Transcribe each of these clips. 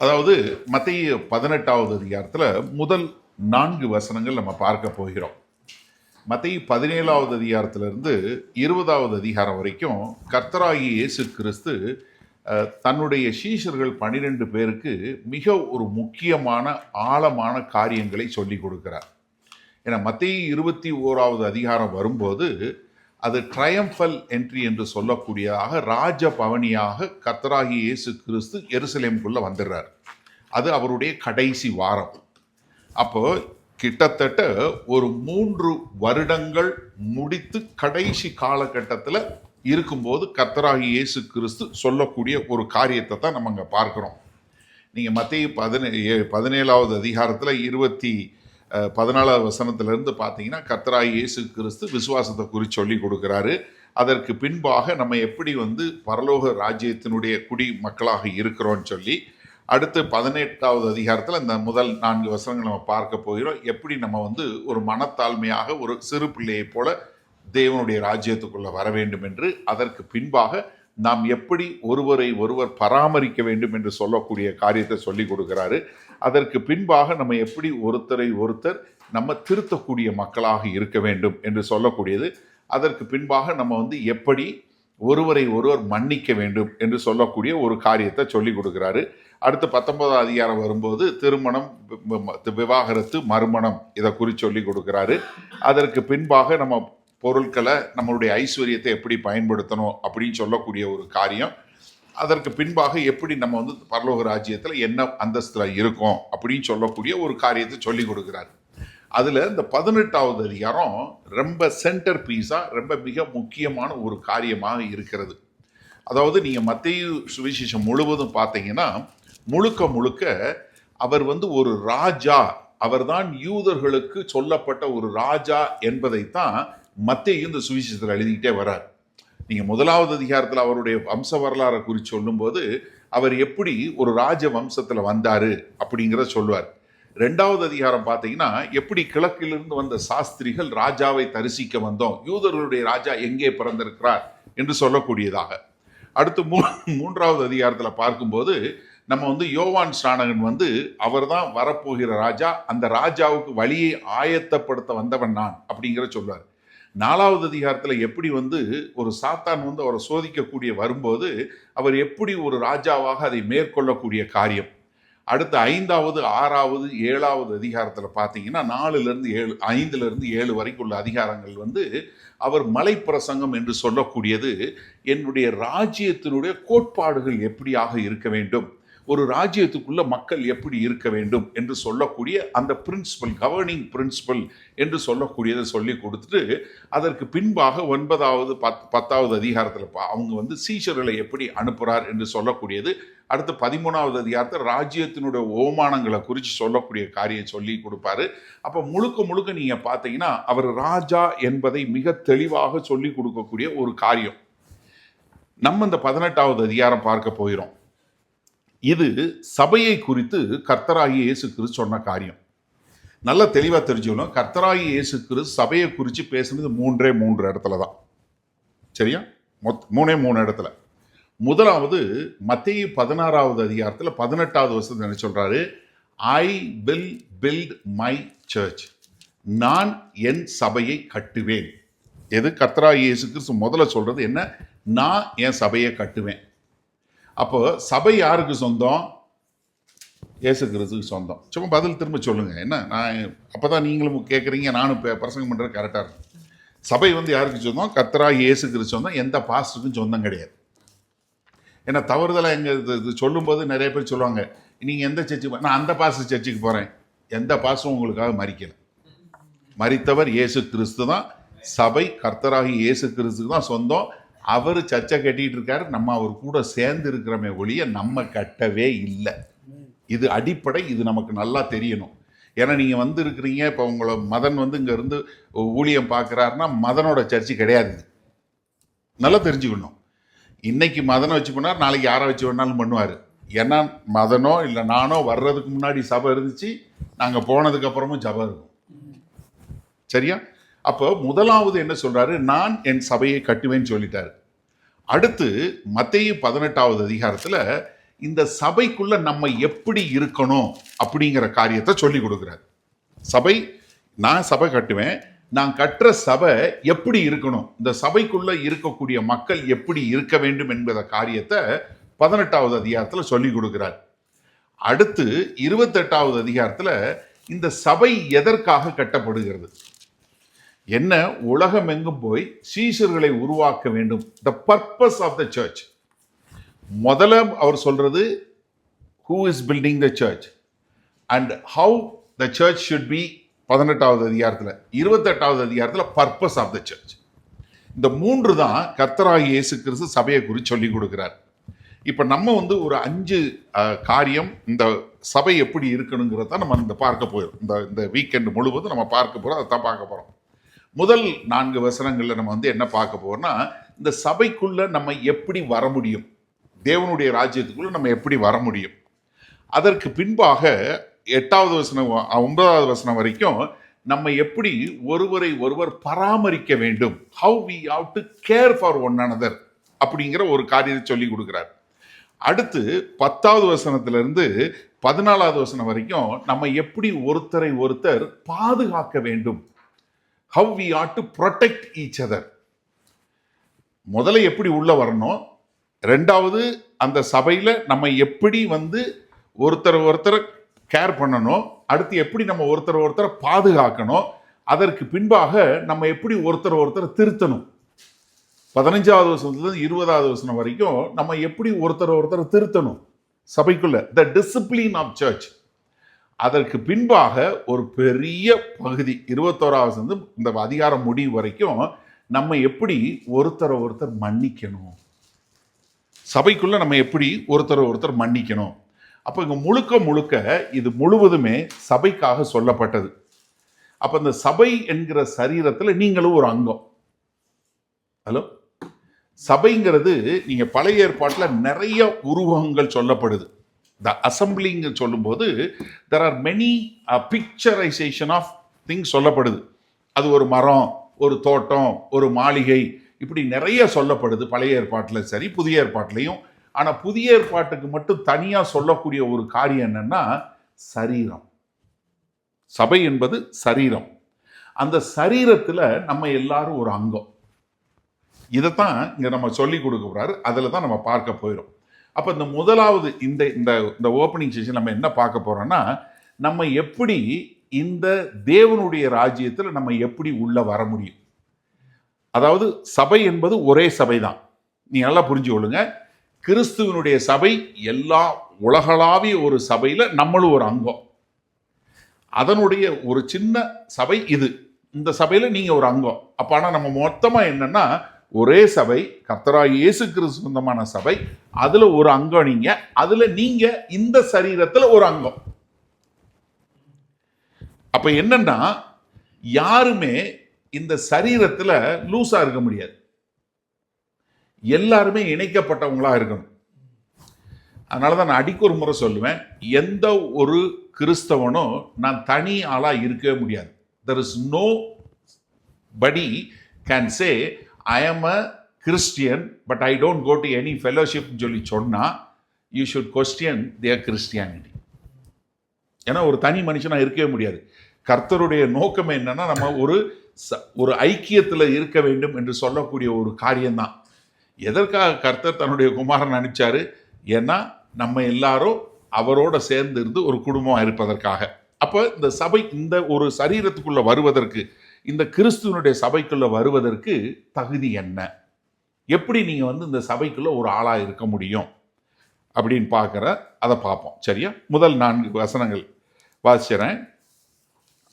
அதாவது மத்தேயு 18வது அதிகாரத்தில் முதல் 4 வசனங்கள் நம்ம பார்க்க போகிறோம். மத்தேயு 17வது அதிகாரத்திலிருந்து 20வது அதிகாரம் வரைக்கும் கர்த்தராகிய இயேசு கிறிஸ்து தன்னுடைய சீஷர்கள் 12 பேருக்கு மிக ஒரு முக்கியமான ஆழமான காரியங்களை சொல்லி கொடுக்கிறார். ஏன்னா மத்தேயு 21வது அதிகாரம் வரும்போது அது ட்ரையம்பல் என்ட்ரி என்று சொல்லக்கூடியதாக ராஜ பவனியாக கர்த்தராகிய இயேசு கிறிஸ்து எருசலேமுக்குள்ள வந்துடுறார். அது அவருடைய கடைசி வாரம். அப்போ கிட்டத்தட்ட ஒரு 3 வருடங்கள் முடித்து கடைசி காலகட்டத்தில் இருக்கும்போது கர்த்தராகிய இயேசு கிறிஸ்து சொல்லக்கூடிய ஒரு காரியத்தை தான் நம்ம அங்கே பார்க்குறோம். நீங்கள் மத்தேயு 17வது அதிகாரத்தில் 14வது வசனத்திலிருந்து பார்த்தீங்கன்னா கர்த்தராகிய இயேசு கிறிஸ்து விசுவாசத்தை குறித்து சொல்லி கொடுக்குறாரு. அதற்கு பின்பாக நம்ம எப்படி பரலோக ராஜ்யத்தினுடைய குடி மக்களாக இருக்கிறோன்னு சொல்லி அடுத்து 18வது அதிகாரத்தில் இந்த முதல் 4 வசனங்கள் நம்ம பார்க்க போகிறோம். எப்படி நம்ம ஒரு மனத்தாழ்மையாக ஒரு சிறு பிள்ளையை போல தேவனுடைய ராஜ்யத்துக்குள்ள வர வேண்டும் என்று, அதற்கு பின்பாக நாம் எப்படி ஒருவரை ஒருவர் பராமரிக்க வேண்டும் என்று சொல்லக்கூடிய காரியத்தை சொல்லி கொடுக்கிறாரு. அதற்கு பின்பாக நம்ம எப்படி ஒருத்தரை ஒருத்தர் நம்ம திருத்தக்கூடிய மக்களாக இருக்க வேண்டும் என்று சொல்லக்கூடியது. அதற்கு பின்பாக நம்ம எப்படி ஒருவரை ஒருவர் மன்னிக்க வேண்டும் என்று சொல்லக்கூடிய ஒரு காரியத்தை சொல்லி கொடுக்கிறாரு. அடுத்து 19வது அதிகாரம் வரும்போது திருமணம், விவாகரத்து, மறுமணம் இதை குறித்து சொல்லி கொடுக்கிறாரு. அதற்கு பின்பாக நம்ம பொருட்களை, நம்மளுடைய ஐஸ்வர்யத்தை எப்படி பயன்படுத்தணும் அப்படின்னு சொல்லக்கூடிய ஒரு காரியம். அதற்கு பின்பாக எப்படி நம்ம பரலோக ராஜ்யத்தில் என்ன அந்தஸ்தில் இருக்கோம் அப்படின்னு சொல்லக்கூடிய ஒரு காரியத்தை சொல்லி கொடுக்குறாரு. அதில் இந்த 18வது அதிகாரம் ரொம்ப சென்டர் பீஸாக ரொம்ப மிக முக்கியமான ஒரு காரியமாக இருக்கிறது. அதாவது நீங்கள் மத்தேயு சுவிசேஷம் முழுவதும் பார்த்தீங்கன்னா முழுக்க முழுக்க அவர் ஒரு ராஜா, அவர்தான் யூதர்களுக்கு சொல்லப்பட்ட ஒரு ராஜா என்பதைத்தான் மத்தேயு இந்த சுவிசேஷத்தில் எழுதிக்கிட்டே வர்றார். நீங்கள் 1வது அதிகாரத்தில் அவருடைய வம்ச வரலாறை குறித்து சொல்லும்போது அவர் எப்படி ஒரு ராஜ வம்சத்தில் வந்தார் அப்படிங்கிறத சொல்லுவார். 2வது அதிகாரம் பார்த்தீங்கன்னா எப்படி கிழக்கிலிருந்து வந்த சாஸ்திரிகள் ராஜாவை தரிசிக்க வந்தோம், யூதர்களுடைய ராஜா எங்கே பிறந்திருக்கிறார் என்று சொல்லக்கூடியதாக. அடுத்து 3வது அதிகாரத்தில் பார்க்கும்போது நம்ம யோவான் ஸ்நானகன் அவர் தான் வரப்போகிற ராஜா, அந்த ராஜாவுக்கு வழியை ஆயத்தப்படுத்த வந்தவன் நான் அப்படிங்கிற சொல்வார். 4வது அதிகாரத்தில் எப்படி ஒரு சாத்தான் அவரை சோதிக்கக்கூடிய வரும்போது அவர் எப்படி ஒரு ராஜாவாக அதை மேற்கொள்ளக்கூடிய காரியம். அடுத்து 5வது, 6வது, 7வது அதிகாரத்தில் பார்த்தீங்கன்னா 5லிருந்து 7 வரைக்கும் உள்ள அதிகாரங்கள் அவர் மலை பிரசங்கம் என்று சொல்லக்கூடியது என்னுடைய ராஜ்யத்தினுடைய கோட்பாடுகள் எப்படியாக இருக்க வேண்டும், ஒரு ராஜ்யத்துக்குள்ள மக்கள் எப்படி இருக்க வேண்டும் என்று சொல்லக்கூடிய அந்த பிரின்சிபல், கவர்னிங் பிரின்சிபல் என்று சொல்லக்கூடியதை சொல்லி கொடுத்துட்டு அதற்கு பின்பாக 9வது 10வது அதிகாரத்தில் அவங்க சீஷர்களை எப்படி அனுப்புகிறார் என்று சொல்லக்கூடியது. அடுத்து 13வது அதிகாரத்தில் ராஜ்யத்தினுடைய ஓமானங்களை குறித்து சொல்லக்கூடிய காரியம் சொல்லி கொடுப்பாரு. அப்போ முழுக்க முழுக்க நீங்கள் பார்த்தீங்கன்னா அவர் ராஜா என்பதை மிக தெளிவாக சொல்லி கொடுக்கக்கூடிய ஒரு காரியம். நம்ம இந்த 18வது அதிகாரம் பார்க்க போகிறோம். இது சபையை குறித்து கர்த்தராகிய இயேசு கிறிஸ்து சொன்ன காரியம். நல்ல தெளிவாக தெரிஞ்சுக்கணும். கர்த்தராகிய இயேசு கிறிஸ்து சபையை குறித்து பேசுனது 3 இடத்துல தான். சரியா? 3 இடத்துல. முதலாவது மத்தேயு 16வது அதிகாரத்தில் 18வது வசனத்தில் என்ன சொல்றாரு? I will build my church, நான் என் சபையை கட்டுவேன். எது கர்த்தராகிய இயேசு கிறிஸ்து முதல்ல சொல்றது என்ன? நான் என் சபையை கட்டுவேன். அப்போ சபை யாருக்கு சொந்தம்? இயேசு கிறிஸ்துக்கு சொந்தம். சும்மா பதில் திரும்ப சொல்லுங்க. என்ன நான் அப்போதான் நீங்களும் கேட்குறீங்க, நானும் பிரசங்கம் பண்ணுறது கரெக்டாக இருக்கும். சபை யாருக்கு சொந்தம்? கர்த்தராகிய இயேசு கிறிஸ்து சொந்தம். எந்த பாஸ்டருக்கும் சொந்தம் கிடையாது. ஏன்னா தவறுதலாக இது சொல்லும்போது நிறைய பேர் சொல்லுவாங்க, நீங்கள் எந்த சர்ச்சுக்கு, நான் அந்த பாஸ்டர் சர்ச்சுக்கு போகிறேன். எந்த பாஸ்டரும் உங்களுக்காக மறிக்கலை. மரித்தவர் இயேசு கிறிஸ்து தான். சபை கர்த்தராகிய இயேசு கிறிஸ்துக்கு தான் சொந்தம். அவர் சர்ச்சை கட்டிட்டு இருக்காரு, நம்ம அவர் கூட சேர்ந்து இருக்கிறோமே ஒழிய நம்ம கட்டவே இல்லை. இது அடிப்படை. இது நமக்கு நல்லா தெரியணும். ஏன்னா நீங்கள் இருக்கிறீங்க, இப்போ உங்களை மதன் இங்கே இருந்து ஊழியம் பார்க்குறாருன்னா மதனோட சர்ச்சு கிடையாது. நல்லா தெரிஞ்சுக்கணும். இன்னைக்கு மதனை வச்சு பண்ணார், நாளைக்கு யாரை வச்சு வேணாலும் பண்ணுவார். ஏன்னா மதனோ இல்லை நானோ வர்றதுக்கு முன்னாடி சபை இருந்துச்சு, நாங்கள் போனதுக்கு அப்புறமும் சபை இருக்கும். சரியா? அப்போ முதலாவது என்ன சொல்றாரு? நான் என் சபையை கட்டுவேன்னு சொல்லிட்டாரு. அடுத்து மத்தேயு 18வது அதிகாரத்தில் இந்த சபைக்குள்ள நம்ம எப்படி இருக்கணும் அப்படிங்கிற காரியத்தை சொல்லி கொடுக்குறாரு. சபை, நான் சபை கட்டுவேன், நான் கட்டுற சபை எப்படி இருக்கணும், இந்த சபைக்குள்ள இருக்கக்கூடிய மக்கள் எப்படி இருக்க வேண்டும் என்பத காரியத்தை 18வது அதிகாரத்துல சொல்லி கொடுக்கிறார். அடுத்து 28வது அதிகாரத்துல இந்த சபை எதற்காக கட்டப்படுகிறது, என்ன, உலகம் எங்கும் போய் சீஷர்களை உருவாக்க வேண்டும், the purpose of the church. முதல்ல அவர் சொல்றது who is building the church and how the church should be 18வது அதிகாரத்தில். 28வது அதிகாரத்தில் பர்பஸ் ஆஃப் த சர்ச். இந்த மூன்று தான் கர்த்தராகிய இயேசு கிறிஸ்து சபையை குறித்து சொல்லி கொடுக்கிறார். இப்போ நம்ம ஒரு 5 காரியம் இந்த சபை எப்படி இருக்கணுங்கிறத நம்ம இந்த பார்க்க போகிறோம். இந்த வீக்கெண்டு முழுவதும் நம்ம பார்க்க போகிறோம், அதை தான் பார்க்க போகிறோம். முதல் 4 வசனங்களில் நம்ம என்ன பார்க்க போகிறோம்னா, இந்த சபைக்குள்ள நம்ம எப்படி வர முடியும், தேவனுடைய ராஜ்யத்துக்குள்ள நம்ம எப்படி வர முடியும். அதற்கு பின்பாக 8வது வசனம் 9வது வசனம் வரைக்கும் நம்ம எப்படி ஒருவரை ஒருவர் பராமரிக்க வேண்டும், how we have to care for one another அப்படிங்கிற ஒரு காரியத்தை சொல்லி கொடுக்கிறார். அடுத்து 10வது வசனத்திலிருந்து 14வது வசனம் வரைக்கும் நம்ம எப்படி ஒருத்தரை ஒருத்தர் பாதுகாக்க வேண்டும், how we ought to protect each other. முதல்ல எப்படி உள்ள வரணும், ரெண்டாவது அந்த சபையில் நம்ம எப்படி ஒருத்தர் கேர் பண்ணணும், அடுத்து எப்படி நம்ம ஒருத்தரை பாதுகாக்கணும், அதற்கு பின்பாக நம்ம எப்படி ஒருத்தர் திருத்தணும். 15வது வசனத்துலேருந்து 20வது வசனம் வரைக்கும் நம்ம எப்படி ஒருத்தர் திருத்தணும் சபைக்குள்ள, த டிசிப்ளின் ஆஃப் சர்ச். அதற்கு பின்பாக ஒரு பெரிய பகுதி 21வது வசனம் இந்த அதிகாரம் முடிவு வரைக்கும் நம்ம எப்படி ஒருத்தர் மன்னிக்கணும், சபைக்குள்ள நம்ம எப்படி ஒருத்தர் மன்னிக்கணும். அப்போ இங்க முழுக்க இது முழுவதுமே சபைக்காக சொல்லப்பட்டது. அப்ப இந்த சபை என்கிற சரீரத்தில் நீங்களும் ஒரு அங்கம். ஹலோ, சபைங்கிறது நீங்க பழைய ஏற்பாட்டில் நிறைய உருவகங்கள் சொல்லப்படுது. த அசம்பிளிங்க சொல்லும்போது there are many picturization of things சொல்லப்படுது. அது ஒரு மரம், ஒரு தோட்டம், ஒரு மாளிகை, இப்படி நிறைய சொல்லப்படுது பழைய ஏற்பாட்டில் சரி புதிய ஏற்பாட்டிலையும். ஆனால் புதிய ஏற்பாட்டுக்கு மட்டும் தனியாக சொல்லக்கூடிய ஒரு காரியம் என்னன்னா சரீரம். சபை என்பது சரீரம். அந்த சரீரத்தில் நம்ம எல்லாரும் ஒரு அங்கம். இதைத்தான் இங்கே நம்ம சொல்லி கொடுக்க போறாரு. அதில் தான் நம்ம பார்க்க போயிடும். அப்போ இந்த முதலாவது இந்த ஓப்பனிங் செஷன் நம்ம என்ன பார்க்க போறோம்னா, நம்ம எப்படி இந்த தேவனுடைய ராஜ்யத்தில் நம்ம எப்படி உள்ள வர முடியும். அதாவது சபை என்பது ஒரே சபை தான். நீ நல்லா புரிஞ்சு கொள்ளுங்க. கிறிஸ்துவனுடைய சபை எல்லா உலகளாவிய ஒரு சபையில் நம்மளும் ஒரு அங்கம். அதனுடைய ஒரு சின்ன சபை இது. இந்த சபையில் நீங்கள் ஒரு அங்கம். அப்போ ஆனால் நம்ம மொத்தமாக என்னன்னா ஒரே சபை, கர்த்தராகிய இயேசு கிறிஸ்து சொந்தமான சபை. அதில் ஒரு அங்கம் நீங்க, அதில் நீங்க இந்த சரீரத்தில் ஒரு அங்கம். அப்ப என்னன்னா யாருமே இந்த சரீரத்தில் லூஸா இருக்க முடியாது. எல்லாருமே இணைக்கப்பட்டவங்களா இருக்கணும். அதனாலதான் நான் அடிக்க ஒரு முறை சொல்லுவேன், எந்த ஒரு கிறிஸ்தவனும் நான் தனி ஆளா இருக்கவே முடியாது. there is nobody can say I am a Christian but I don't go to any fellowship சொல்லி சொன்னா you should question their Christianity. ஏன்னா ஒரு தனி மனுஷனா இருக்கவே முடியாது. கர்த்தருடைய நோக்கம் என்னன்னா நம்ம ஒரு ஐக்கியத்தில் இருக்க வேண்டும் என்று சொல்லக்கூடிய ஒரு காரியம்தான். எதற்காக கர்த்தர் தன்னுடைய குமாரன் அனுப்பிச்சாரு? ஏன்னா நம்ம எல்லாரும் அவரோட சேர்ந்து இருந்து ஒரு குடும்பம் இருப்பதற்காக. அப்போ இந்த சபை இந்த ஒரு சரீரத்துக்குள்ள வருவதற்கு, இந்த கிறிஸ்துவனுடைய சபைக்குள்ள வருவதற்கு தகுதி என்ன, எப்படி நீங்க இந்த சபைக்குள்ள ஒரு ஆளா இருக்க முடியும் அப்படின்னு பார்க்குற அதை பார்ப்போம். சரியா? முதல் 4 வசனங்கள் வாசிக்கிறேன்.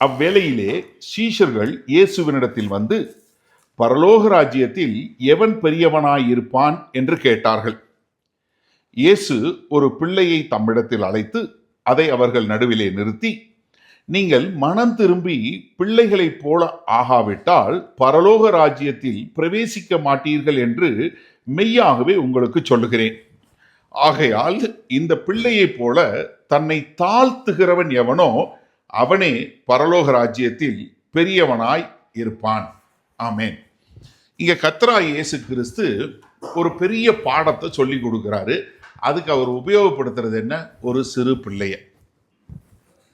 அவ்வேளையிலே சீஷர்கள் இயேசுவினிடத்தில் வந்து, பரலோக ராஜ்யத்தில் எவன் பெரியவனாயிருப்பான் என்று கேட்டார்கள். இயேசு ஒரு பிள்ளையை தம்மிடத்தில் அழைத்து அதை அவர்கள் நடுவிலே நிறுத்தி, நீங்கள் மனம் திரும்பி பிள்ளைகளைப் போல ஆகாவிட்டால் பரலோக ராஜ்யத்தில் பிரவேசிக்க மாட்டீர்கள் என்று மெய்யாகவே உங்களுக்கு சொல்லுகிறேன். ஆகையால் இந்த பிள்ளையைப் போல தன்னை தாழ்த்துகிறவன் எவனோ அவனே பரலோக ராஜ்யத்தில் பெரியவனாய் இருப்பான். ஆமேன். இங்க கர்த்தராகிய இயேசு கிறிஸ்து ஒரு பெரிய பாடத்தை சொல்லி கொடுக்கிறாரு. அதுக்கு அவர் உபயோகப்படுத்துறது என்ன? ஒரு சிறு பிள்ளைய.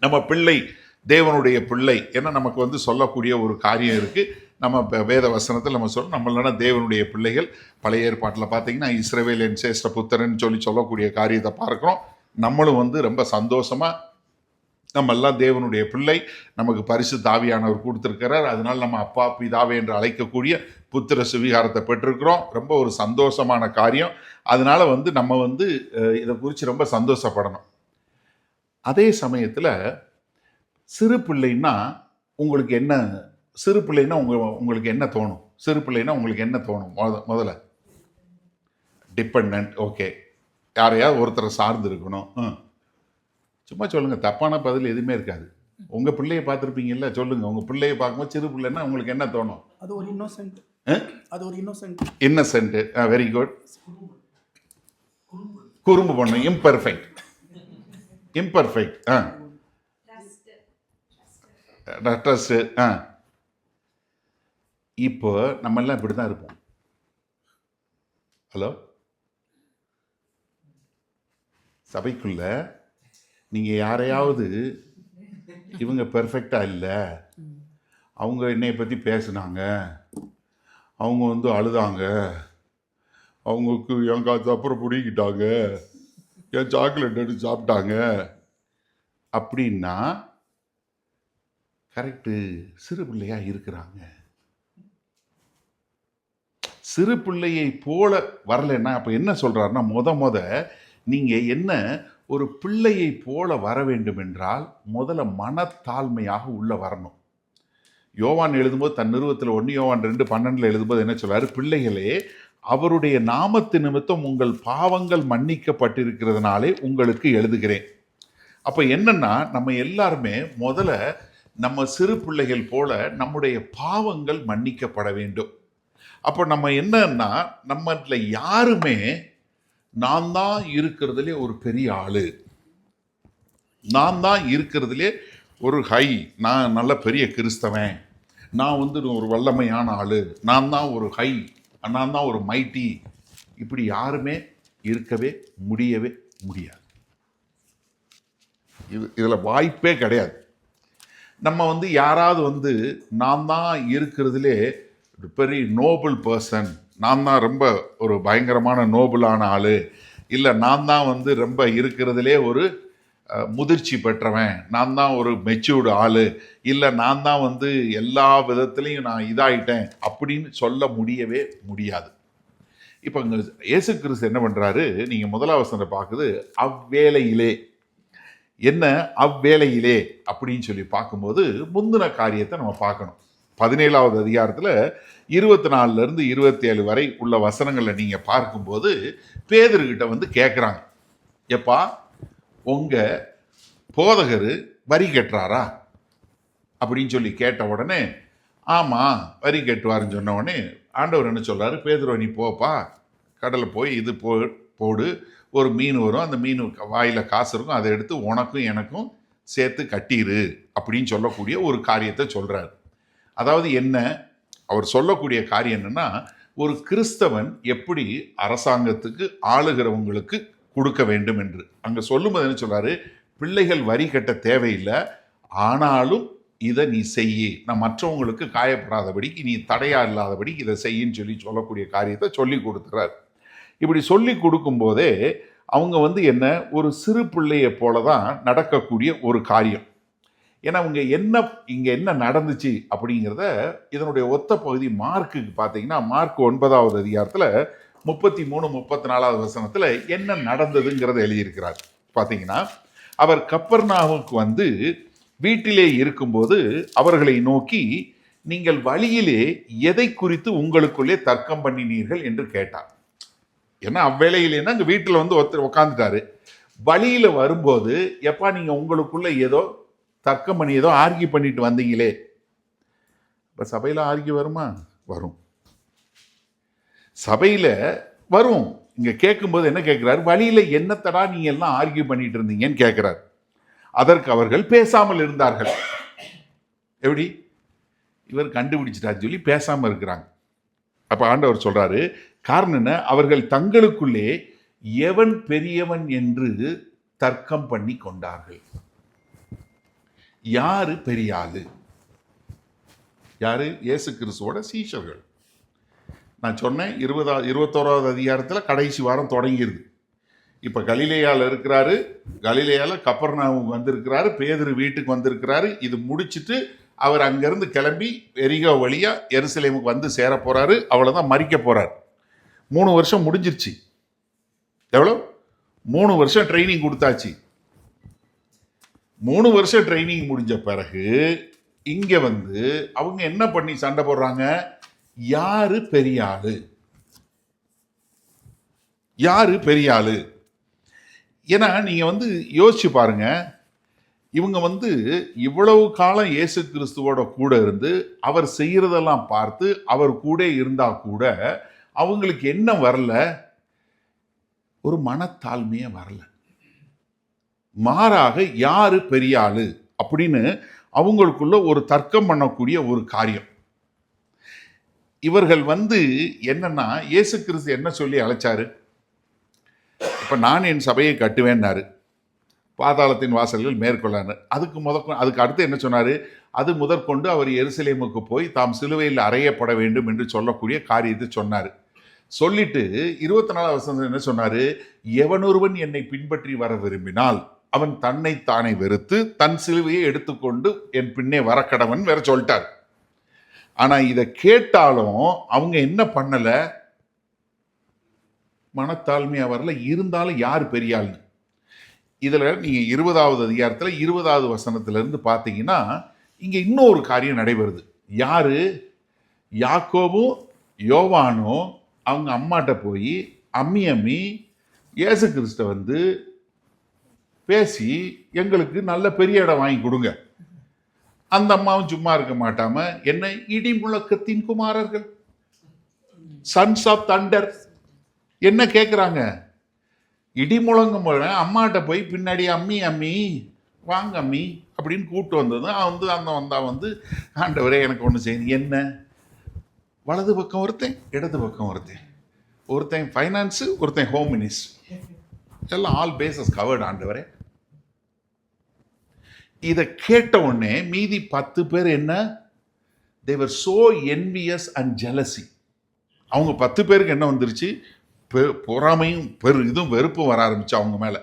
நம்ம பிள்ளை தேவனுடைய பிள்ளை ஏன்னா நமக்கு வந்து சொல்லக்கூடிய ஒரு காரியம் இருக்குது. நம்ம வேத வசனத்தில் நம்ம சொல்கிறோம், நம்மளான தேவனுடைய பிள்ளைகள். பழைய ஏற்பாட்டில் பார்த்தீங்கன்னா இஸ்ரவேல் என் சேஷ்ட புத்திரன் சொல்லக்கூடிய காரியத்தை பார்க்குறோம். நம்மளும் வந்து ரொம்ப சந்தோஷமாக நம்ம எல்லாம் தேவனுடைய பிள்ளை, நமக்கு பரிசுத்த ஆவியானவர் கொடுத்துருக்கிறார், அதனால நம்ம அப்பா பிதாவே என்று அழைக்கக்கூடிய புத்திர சுவிகாரத்தை பெற்றிருக்கிறோம். ரொம்ப ஒரு சந்தோஷமான காரியம். அதனால வந்து நம்ம வந்து இதை குறித்து ரொம்ப சந்தோஷப்படணும். அதே சமயத்தில் சிறு பிள்ளைன்னா உங்களுக்கு என்ன, சிறு பிள்ளைன்னா உங்களுக்கு என்ன தோணும்? சிறு பிள்ளைன்னா உங்களுக்கு என்ன தோணும்? முதல்ல டிபெண்ட். ஓகே, யாரையாவது ஒருத்தரை சார்ந்து இருக்கணும். சும்மா சொல்லுங்க, தப்பான பதில் எதுவுமே இருக்காது. உங்க பிள்ளைய பார்த்துருப்பீங்கல்ல, சொல்லுங்க. உங்க பிள்ளைய பார்க்கும்போது சிறு பிள்ளைன்னா உங்களுக்கு என்ன தோணும்? அது ஒரு இன்னோசென்ட். அது ஒரு இன்னோசென்ட். இன்னசென்ட். Very good. குறும்பு பண்ணு. இம்பர்ஃபெக்ட். இம்பர்ஃபெக்ட். ட்ரஸ்ட். இப்போ நம்ம எல்லாம் இப்படி தான் இருப்போம். ஹலோ, சபைக்குள்ள நீங்கள் யாரையாவது இவங்க பெர்ஃபெக்டாக இல்லை, அவங்க என்னைய பற்றி பேசுனாங்க, அவங்க வந்து அழுதாங்க, அவங்களுக்கு என் காசு அப்புறம் பிடிக்கிட்டாங்க, என் சாக்லேட் எடுத்து சாப்பிட்டாங்க அப்படின்னா கரெக்டு, சிறு பிள்ளையா இருக்கிறாங்க. சிறு பிள்ளையை போல வரலைன்னா அப்போ என்ன சொல்கிறாருன்னா, முத நீங்கள் என்ன ஒரு பிள்ளையை போல வர வேண்டும் என்றால் முதல்ல மனத்தாழ்மையாக உள்ள வரணும். யோவான் எழுதும்போது தன் நிறுவத்தில் 1 யோவான் 2:12 எழுதும்போது என்ன சொல்றாரு? பிள்ளைகளே, அவருடைய நாமத்து நிமித்தம் உங்கள் பாவங்கள் மன்னிக்கப்பட்டிருக்கிறதுனாலே உங்களுக்கு எழுதுகிறேன். அப்போ என்னன்னா, நம்ம எல்லாருமே முதல்ல நம்ம சிறு பிள்ளைகள் போல நம்முடைய பாவங்கள் மன்னிக்கப்பட வேண்டும். அப்போ நம்ம என்னன்னா, நம்மள யாருமே நான் தான் இருக்கிறதுலே ஒரு பெரிய ஆளு, நான் தான் இருக்கிறதுலே ஒரு ஹை, நான் நல்ல பெரிய கிறிஸ்தவன், நான் வந்து ஒரு வல்லமையான ஆளு, நான் தான் ஒரு ஹை, நான் தான் ஒரு மைட்டி, இப்படி யாருமே இருக்கவே முடியவே முடியாது. இதில் வாய்ப்பே கிடையாது. நம்ம வந்து யாராவது வந்து நான் தான் இருக்கிறதுலே பெரிய நோபல் பர்சன், நான் தான் ரொம்ப ஒரு பயங்கரமான நோபலான ஆள், இல்லை நான் தான் வந்து ரொம்ப இருக்கிறதுலே ஒரு முதிர்ச்சி பெற்றவன், நான் தான் ஒரு மெச்சூர்டு ஆள், இல்லை நான் தான் வந்து எல்லா விதத்துலேயும் நான் இதாயிட்டேன் அப்படின்னு சொல்ல முடியவே முடியாது. இப்போ இங்கே இயேசு கிறிஸ்து என்ன பண்ணுறாரு? நீங்கள் முதலாவது வசனத்தை பார்க்குது, அவ்வேளையிலே. என்ன அவ்வேளையிலே அப்படின்னு சொல்லி பார்க்கும்போது முந்தின காரியத்தை நம்ம பார்க்கணும். 17வது அதிகாரத்தில் 24 27 வரை உள்ள வசனங்களை நீங்கள் பார்க்கும்போது பேதுருக்கிட்ட வந்து கேட்குறாங்க, எப்பா உங்க போதகர் வரி கட்டுறாரா அப்படின்னு சொல்லி கேட்ட உடனே, ஆமாம் வரி கட்டுவாருன்னு சொன்ன உடனே ஆண்டவர் என்ன சொல்றாரு? பேதுரு, நீ போப்பா, கடலில் போய் இது போடு, ஒரு மீன் வரும், அந்த மீன் வாயில் காசு இருக்கும், அதை எடுத்து உனக்கும் எனக்கும் சேர்த்து கட்டிரு அப்படின்னு சொல்லக்கூடிய ஒரு காரியத்தை சொல்றாரு. அதாவது என்ன அவர் சொல்லக்கூடிய காரியம் என்னன்னா, ஒரு கிறிஸ்தவன் எப்படி அரசாங்கத்துக்கு ஆளுகிறவங்களுக்கு கொடுக்க வேண்டும் என்று அங்க சொல்லும்போது என்ன சொல்றாரு? பிள்ளைகள் வரி கட்ட தேவையில்லை, ஆனாலும் இதை நீ செய்யி, நான் மற்றவங்களுக்கு காயப்படாதபடிக்கு, நீ தடையா இல்லாதபடிக்கு இதை செய்யின்னு சொல்லக்கூடிய காரியத்தை சொல்லி கொடுத்துறாரு. இப்படி சொல்லி கொடுக்கும் போதே அவங்க வந்து என்ன, ஒரு சிறு பிள்ளையை போலதான் நடக்கக்கூடிய ஒரு காரியம். ஏன்னா அவங்க இங்க என்ன நடந்துச்சு அப்படிங்கிறத இதனுடைய ஒத்த பகுதி மார்க்குக்கு பார்த்தீங்கன்னா, மார்க் 9வது அதிகாரத்தில் 33 34வது வசனத்தில் என்ன நடந்ததுங்கிறத எழுதியிருக்கிறார். பார்த்தீங்கன்னா, அவர் கப்பர்நாவுக்கு வந்து வீட்டிலே இருக்கும்போது அவர்களை நோக்கி, நீங்கள் வழியிலே எதை குறித்து உங்களுக்குள்ளே தர்க்கம் பண்ணினீர்கள் என்று கேட்டார். ஏன்னா அவ்வேளையிலேன்னா அங்கே வீட்டில் வந்து ஒருத்தர் உட்காந்துட்டாரு. வழியில் வரும்போது, எப்பா நீங்கள் உங்களுக்குள்ள ஏதோ தர்க்கம் பண்ணி ஏதோ ஆர்கியூ பண்ணிட்டு வந்தீங்களே. இப்போ சபையில் ஆர்கியூ வருமா? வரும், சபையில் வரும். இங்கே கேட்கும்போது என்ன கேட்குறாரு? வழியில் என்னத்தடா நீங்க எல்லாம் ஆர்கியூ பண்ணிட்டு இருந்தீங்கன்னு கேட்குறாரு. அதற்கு அவர்கள் பேசாமல் இருந்தார்கள். எப்படி? இவர் கண்டுபிடிச்சிட்டாரு சொல்லி பேசாமல் இருக்கிறாங்க. அப்போ ஆண்டவர் சொல்றாரு, காரணம் என்ன? அவர்கள் தங்களுக்குள்ளே எவன் பெரியவன் என்று தர்க்கம் பண்ணி கொண்டார்கள். யாரு பெரிய ஆளு? யாரு? இயேசு கிறிஸ்துவோட சீஷர்கள். நான் சொன்னேன் 21வது அதிகாரத்தில் கடைசி வாரம் தொடங்கிருது. இப்போ கலிலேயாவில் இருக்கிறாரு, கலிலேயாவில் கப்பர்நாவும் வந்திருக்கிறாரு, பேதுரு வீட்டுக்கு வந்திருக்கிறாரு. இது முடிச்சுட்டு அவர் அங்கேருந்து கிளம்பி எரிகோ வழியா எருசலேமுக்கு வந்து சேர போறாரு. அவ்வளோதான், மறிக்க போறார். 3 வருஷம் முடிஞ்சிருச்சு. எவ்வளோ? 3 வருஷம் ட்ரைனிங் கொடுத்தாச்சு. 3 வருஷம் ட்ரைனிங் முடிஞ்ச பிறகு இங்க வந்து அவங்க என்ன பண்ணி சண்டை போடுறாங்க? யாரு பெரிய ஆளு? யாரு பெரிய ஆளு? ஏன்னா நீங்க வந்து யோசிச்சு பாருங்க, இவங்க வந்து இவ்வளவு காலம் இயேசு கிறிஸ்துவோட கூட இருந்து அவர் செய்யறதெல்லாம் பார்த்து அவர் கூட இருந்தா கூட அவங்களுக்கு என்ன வரல? ஒரு மனத்தாழ்மையே வரல. மாறாக யாரு பெரிய ஆளு அப்படின்னு அவங்களுக்குள்ள ஒரு தர்க்கம் பண்ணக்கூடிய ஒரு காரியம். இவர்கள் வந்து என்னன்னா, இயேசு கிறிஸ்து என்ன சொல்லி அழைச்சாரு? இப்ப நான் என் சபையை கட்டுவேன்னாரு, பாதாளத்தின் வாசல்கள் மேற்கொள்ளாரு. அதுக்கு அடுத்து என்ன சொன்னாரு? அது முதற்கொண்டு அவர் எருசலேமுக்கு போய் தாம் சிலுவையில் அறையப்பட வேண்டும் என்று சொல்லக்கூடிய காரியத்தை சொன்னாரு. சொல்லிட்டு 24வது வசனம் என்ன சொன்னாரு? எவனொருவன் என்னை பின்பற்றி வர விரும்பினால் அவன் தன்னை தானே வெறுத்து தன் சிலுவையை எடுத்துக்கொண்டு என் பின்னே வரக்கடவன் வேற சொல்லிட்டார். ஆனா இதை கேட்டாலும் அவங்க என்ன பண்ணல? மனத்தாழ்மையா வரல. இருந்தாலும் யார் பெரிய ஆள்னு இதுல நீங்க 20வது அதிகாரத்துல 20வது வசனத்துல இருந்து பாத்தீங்கன்னா இங்க இன்னொரு காரியம் நடைபெறுது. யாரு? யாக்கோபும் யோவானும் அவங்க அம்மாட்ட போய் அம்மி இயேசு கிறிஸ்த வந்து பேசி எங்களுக்கு நல்ல பெரிய இடம் வாங்கி கொடுங்க. அந்த அம்மாவும் சும்மா இருக்க மாட்டாம, என்ன இடி முழக்கத்தின் குமாரர்கள், சன்ஸ் ஆஃப் தண்டர், என்ன கேட்குறாங்க? இடி முழங்கும் போது அம்மாட்ட போய் பின்னாடி அம்மி வாங்க அம்மி அப்படின்னு கூப்பிட்டு வந்தது. அந்த வந்து ஆண்டவரே எனக்கு ஒன்று செய்யணும். என்ன? வலது பக்கம் ஒருத்தன், இடது பக்கம் ஒருத்தன் ஃபைனான்ஸு, ஒருத்தன் ஹோம் மினிஸ்ட்ரி, எல்லாம் ஆல் பேசஸ் கவர்டு. ஆண்டவரே, இதை கேட்ட உடனே மீதி 10 பேர் என்ன? they were so envious and jealousy. அவங்க 10 பேருக்கு என்ன வந்துருச்சு? பொறாமையும் இதுவும் வெறுப்பும் வர ஆரம்பிச்சு அவங்க மேல.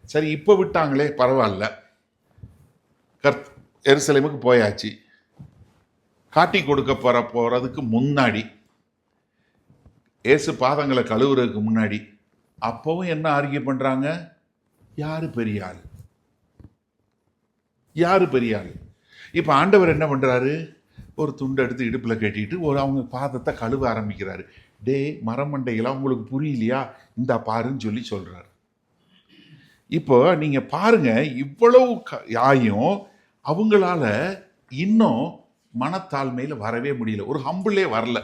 சரி, இப்போ விட்டாங்களே பரவாயில்ல, எருசலேமுக்கு போயாச்சு. காட்டி கொடுக்க போறதுக்கு முன்னாடி, இயேசு பாதங்களை கழுவுறதுக்கு முன்னாடி அப்பவும் என்ன ஆர்கியூ பண்றாங்க? யாரு பெரிய ஆள்? யாரு பெரிய ஆள்? இப்ப ஆண்டவர் என்ன பண்றாரு? ஒரு துண்டை எடுத்து இடுப்புல கட்டிட்டு அவங்க பாதத்தை கழுவ ஆரம்பிக்கிறாரு. டே மரமண்டைகளா, உங்களுக்கு புரியலையா? இந்த பாருன்னு சொல்லி சொல்றாரு. இப்போ நீங்க பாருங்க, இவ்வளவு ஆயும் அவங்களால இன்னும் மனத்தாழ்மையில வரவே முடியல, ஒரு ஹம்பிளே வரல.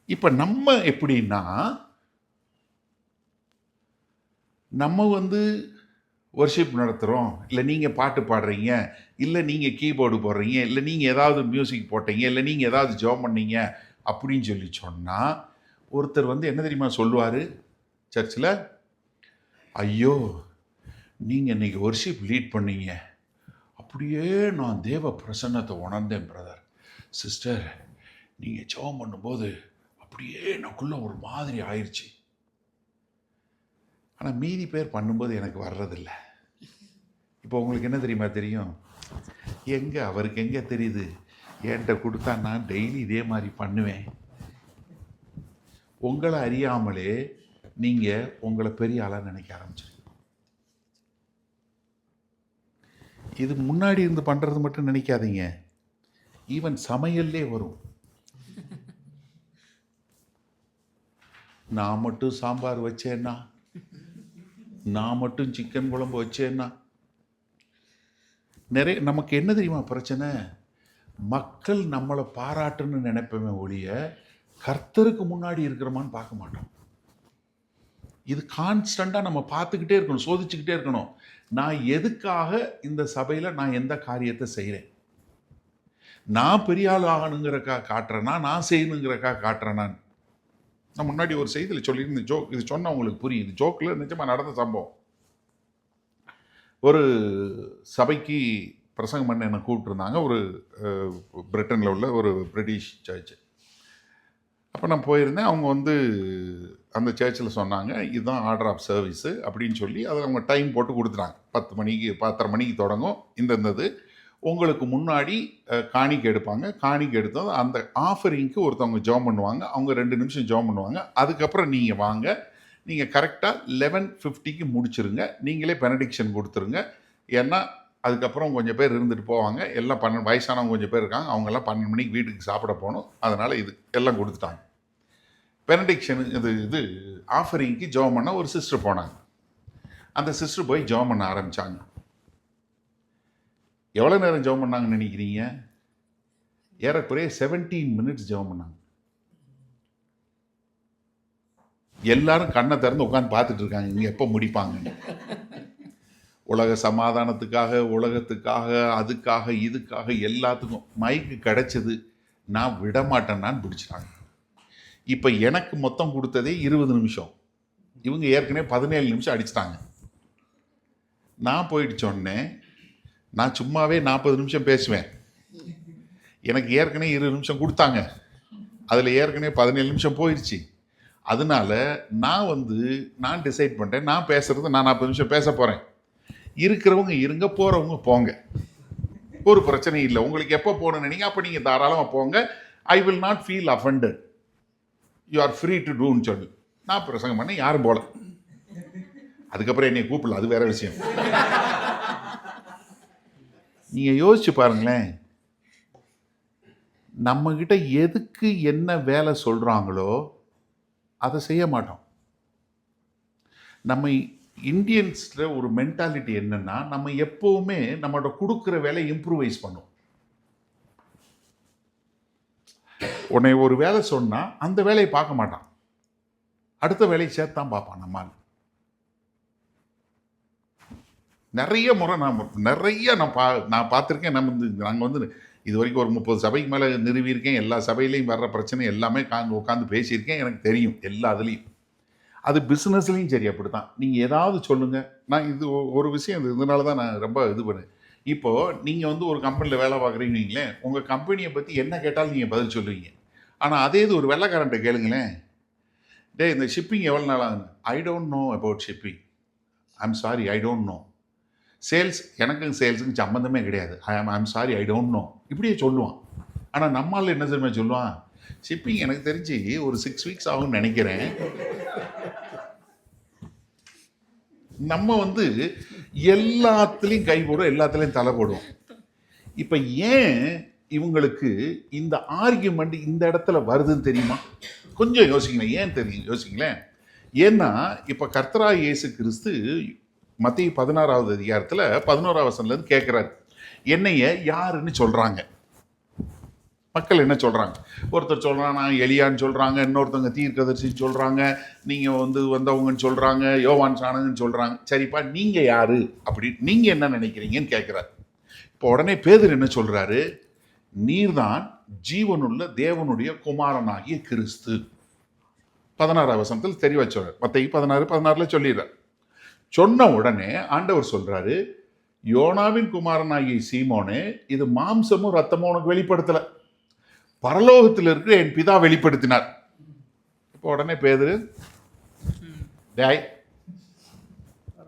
இப்ப நம்ம எப்படின்னா, நம்ம வந்து வர்ஷிப் நடத்துகிறோம், இல்லை நீங்கள் பாட்டு பாடுறீங்க, இல்லை நீங்கள் கீபோர்டு போடுறீங்க, இல்லை நீங்கள் ஏதாவது மியூசிக் போட்டீங்க, இல்லை நீங்கள் ஏதாவது ஜாப் பண்ணீங்க அப்படின்னு சொல்லி சொன்னால் ஒருத்தர் வந்து என்ன தெரியுமா சொல்லுவார் சர்ச்சில்? ஐயோ, நீங்கள் இன்னைக்கு வர்ஷிப் லீட் பண்ணீங்க, அப்படியே நான் தேவ பிரசன்னத்தை உணர்ந்தேன் பிரதர். சிஸ்டர், நீங்கள் ஜெபம் பண்ணும்போது அப்படியே எனக்குள்ள ஒரு மாதிரி ஆயிடுச்சு. ஆனால் மீதி பேர் பண்ணும்போது எனக்கு வர்றதில்லை. இப்போ உங்களுக்கு என்ன தெரியுமா தெரியும்? அவருக்கு எங்கே தெரியுது? என்கிட்ட கொடுத்தா நான் டெய்லி இதே மாதிரி பண்ணுவேன். உங்களை அறியாமலே நீங்கள் உங்களை பெரிய ஆளாக நினைக்க ஆரம்பிச்சிருக்கீங்க. இது முன்னாடி இருந்து பண்ணுறது மட்டும் நினைக்காதீங்க, ஈவன் சமையல்லே வரும். நான் மட்டும் சாம்பார் வச்சேன்னா, நான் மட்டும் சிக்கன் குழம்பு வச்சேன்னா, நிறைய நமக்கு என்ன தெரியுமா பிரச்சனை? மக்கள் நம்மளை பாராட்டுன்னு நினைப்பமே ஒழிய கர்த்தருக்கு முன்னாடி இருக்கிறோமான்னு பார்க்க மாட்டோம். இது கான்ஸ்டண்டாக நம்ம பார்த்துக்கிட்டே இருக்கணும், சோதிச்சுக்கிட்டே இருக்கணும். நான் எதுக்காக இந்த சபையில் நான் எந்த காரியத்தை செய்கிறேன்? நான் பெரிய ஆள் ஆகணுங்கிறக்கா காட்டுறேன்னா, நான் செய்யணுங்கிறக்கா காட்டுறேனான்னு. நான் முன்னாடி ஒரு செய்தியில் சொல்லியிருந்த ஜோக், இது சொன்னால் உங்களுக்கு புரியுது. ஜோக்கில் நிஜமாக நடந்த சம்பவம். ஒரு சபைக்கு பிரசங்கம் பண்ண என்னை கூப்பிட்டுருந்தாங்க, ஒரு பிரிட்டனில் உள்ள ஒரு பிரிட்டிஷ் சர்ச்சு. அப்போ நான் போயிருந்தேன். அவங்க வந்து அந்த சர்ச்சில் சொன்னாங்க, இதுதான் ஆர்டர் ஆஃப் சர்வீஸு அப்படின்னு சொல்லி அதை அவங்க டைம் போட்டு கொடுத்துட்டாங்க. 10 மணிக்கு 10:30 மணிக்கு தொடங்கும். இந்தது உங்களுக்கு முன்னாடி காணிக்கை எடுப்பாங்க. காணிக்கை எடுத்தது அந்த ஆஃபரிங்க்கு ஒருத்தவங்க ஜாம் பண்ணுவாங்க. அவங்க 2 நிமிஷம் ஜாம் பண்ணுவாங்க. அதுக்கப்புறம் நீங்கள் வாங்க, நீங்கள் கரெக்டாக 11:50க்கு முடிச்சிருங்க. நீங்களே பெனடிக்ஷன் கொடுத்துருங்க. ஏன்னா அதுக்கப்புறம் கொஞ்சம் பேர் இருந்துட்டு போவாங்க. எல்லாம் வயசானவங்க கொஞ்சம் பேர் இருக்காங்க. அவங்கெல்லாம் 12 மணிக்கு வீட்டுக்கு சாப்பிட போகணும். அதனால் இது எல்லாம் கொடுத்துட்டாங்க. பெனடிக்ஷன் இது ஆஃபரிங்க்கு ஜாம் பண்ண ஒரு சிஸ்டர் போனாங்க. அந்த சிஸ்டர் போய் ஜாம் பண்ண ஆரம்பித்தாங்க. எவ்வளோ நேரம் ஜெபம் பண்ணாங்கன்னு நினைக்கிறீங்க? ஏறக்குறைய 17 மினிட்ஸ் ஜெபம் பண்ணாங்க. எல்லாரும் கண்ணை திறந்து உட்காந்து பார்த்துட்டு இருக்காங்க, இவங்க எப்போ முடிப்பாங்கன்னு. உலக சமாதானத்துக்காக, உலகத்துக்காக, அதுக்காக, இதுக்காக, எல்லாத்துக்கும் மைக்கு கிடைச்சது. நான் விடமாட்டேன்னான்னு பிடிச்சிட்டாங்க. இப்போ எனக்கு மொத்தம் கொடுத்ததே 20 நிமிஷம். இவங்க ஏற்கனவே 17 நிமிஷம் அடிச்சிட்டாங்க. நான் போயிட்டு சொன்னேன், நான் சும்மாவே 40 நிமிஷம் பேசுவேன். எனக்கு ஏற்கனவே 20 நிமிஷம் கொடுத்தாங்க. அதில் ஏற்கனவே 17 நிமிஷம் போயிடுச்சு. அதனால நான் டிசைட் பண்ணிட்டேன், நான் பேசுறது நான் 40 நிமிஷம் பேச போகிறேன். இருக்கிறவங்க இருங்க, போகிறவங்க போங்க, ஒரு பிரச்சனையும் இல்லை. உங்களுக்கு எப்போ போகணும்னு நினைங்க அப்போ நீங்கள் தாராளமாக போங்க. I will not feel offended, you are free to டூன்னு சொல்லி நான் பிரசங்கம் பண்ண. யாரும் போல. அதுக்கப்புறம் என்னை கூப்பிடல, அது வேற விஷயம். நீங்கள் யோசிச்சு பாருங்களேன், நம்மக்கிட்ட எதுக்கு என்ன வேலை சொல்கிறாங்களோ அதை செய்ய மாட்டோம். நம்ம இந்தியன்ஸில் ஒரு மென்டாலிட்டி என்னன்னா, நம்ம எப்போவுமே நம்மளோட கொடுக்குற வேலையை இம்ப்ரூவைஸ் பண்ணும். உன்னை ஒரு வேலை சொன்னால் அந்த வேலையை பார்க்க மாட்டான், அடுத்த வேலையை சேர்த்தான் பார்ப்பான். நம்மால் நிறைய முறை நான் பார்த்துருக்கேன். நாங்கள் இது வரைக்கும் ஒரு 30 சபைக்கு மேலே நிறுவியிருக்கேன். எல்லா சபையிலையும் வர்ற பிரச்சனை எல்லாமே உட்காந்து பேசியிருக்கேன். எனக்கு தெரியும் எல்லா இதுலேயும். அது பிஸ்னஸ்லேயும் சரி அப்படி தான். நீங்கள் ஏதாவது சொல்லுங்கள். நான் இது ஒரு விஷயம், இதனால தான் நான் ரொம்ப இது பண்ணேன். இப்போது நீங்கள் ஒரு கம்பெனியில் வேலை பார்க்குறீங்களே, உங்கள் கம்பெனியை பற்றி என்ன கேட்டாலும் நீங்கள் பதில் சொல்லுவீங்க. ஆனால் அதே இது ஒரு வெள்ளைக்காரன்ட்ட கேளுங்களேன், இந்த ஷிப்பிங் எவ்வளோ நாள் ஆகுது? I don't know about shipping, I'm sorry I don't know. Sales, எனக்கும் சேல்ஸுக்கும் சம்மந்தமே கிடையாது, I'm sorry I don't know, இப்படியே சொல்லுவான். ஆனால் நம்மளால் என்ன தெரியுமா சொல்லுவான், ஷிப்பிங் எனக்கு தெரிஞ்சு ஒரு 6 வீக்ஸ் ஆகும்னு நினைக்கிறேன். நம்ம எல்லாத்துலேயும் கை போடுவோம், எல்லாத்துலேயும் தலை போடுவோம். இப்போ ஏன் இவங்களுக்கு இந்த ஆர்கியூமெண்ட் இந்த இடத்துல வருதுன்னு தெரியுமா? கொஞ்சம் யோசிங்களேன். ஏன் தெரியும்? யோசிங்களேன். ஏன்னா இப்போ கர்த்தராகிய இயேசு கிறிஸ்து மத்தேயு 16வது அதிகாரத்தில் 11வது வசனத்துலேருந்து கேட்குறாரு, என்னைய யாருன்னு சொல்கிறாங்க? மக்கள் என்ன சொல்கிறாங்க? ஒருத்தர் சொல்கிறான் நான் எலியான்னு சொல்கிறாங்க, இன்னொருத்தவங்க தீர்க்கதரிசின்னு சொல்கிறாங்க, நீங்கள் வந்தவங்கன்னு சொல்கிறாங்க, யோவான் சாணகன்னு சொல்கிறாங்க. சரிப்பா, நீங்கள் யார் அப்படி நீங்கள் என்ன நினைக்கிறீங்கன்னு கேட்குறாரு. இப்போ உடனே பேதுரு என்ன சொல்கிறாரு, நீர்தான் ஜீவனுள்ள தேவனுடைய குமாரனாகிய கிறிஸ்து. 16வது வசனத்தில் தெளிவாக சொல்கிறார். மத்தேயு 16:16 சொல்லிடுறார். சொன்ன உடனே ஆண்டவர் சொல்கிறாரு, யோனாவின் குமாரனாகிய சீமோனே, இது மாம்சமும் ரத்தமும் உனக்கு வெளிப்படுத்தலை, பரலோகத்தில் இருக்கிற என் பிதா வெளிப்படுத்தினார். இப்போ உடனே பேதுரு, டேய்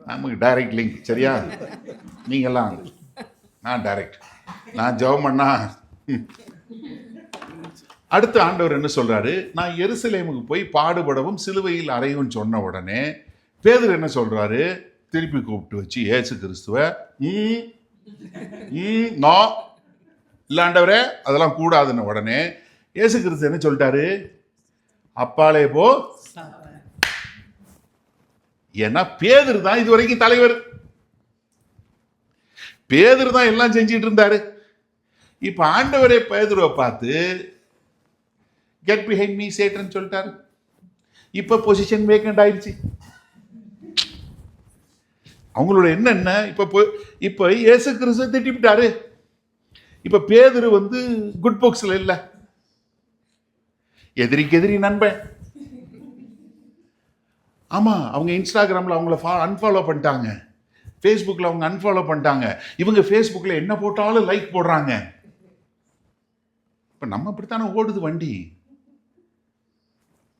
நமக்கு டைரக்ட் லிங்க், சரியா? நீங்கள்லாம், நான் டைரக்ட், நான் ஜெபம் பண்ணா. அடுத்து ஆண்டவர் என்ன சொல்றாரு, நான் எருசலேமுக்கு போய் பாடுபடவும் சிலுவையில் அறையும் சொன்ன உடனே பேதுரு என்ன சொல்றாரு, திருப்பி கூப்பிட்டு வச்சு இயேசு கிறிஸ்துவை நோ இல்லாண்டவரே அதெல்லாம் கூடாதுன்னு உடனே இயேசு கிறிஸ்து என்ன சொல்லிட்டாரு, அப்பாலே போ. ஏன்னா பேதுரு தான் இது வரைக்கும் தலைவர், பேதுரு தான் எல்லாம் செஞ்சிட்டு இருந்தாரு. இப்ப ஆண்டவரே பேதுருவை பார்த்து கெட் பிஹைண்ட் மீ சேட்டன் சொல்லிட்டாரு. இப்ப பொசிஷன் வேக்கண்ட் ஆயிடுச்சு. அவங்களோட என்ன இப்ப இயேசு கிறிஸ்து திட்டிவிட்டாரு. இப்ப பேதுரு குட் புக்ஸ்ல இல்ல, எதிரிக்கு எதிரி நண்பன், ஆமாம், அவங்க இன்ஸ்டாகிராமில் அவங்கள அன்ஃபாலோ பண்ணிட்டாங்க, ஃபேஸ்புக்கில் அவங்க அன்ஃபாலோ பண்ணிட்டாங்க. இவங்க ஃபேஸ்புக்கில் என்ன போட்டாலும் லைக் போடுறாங்க. இப்போ நம்ம அப்படித்தானே ஓடுது வண்டி.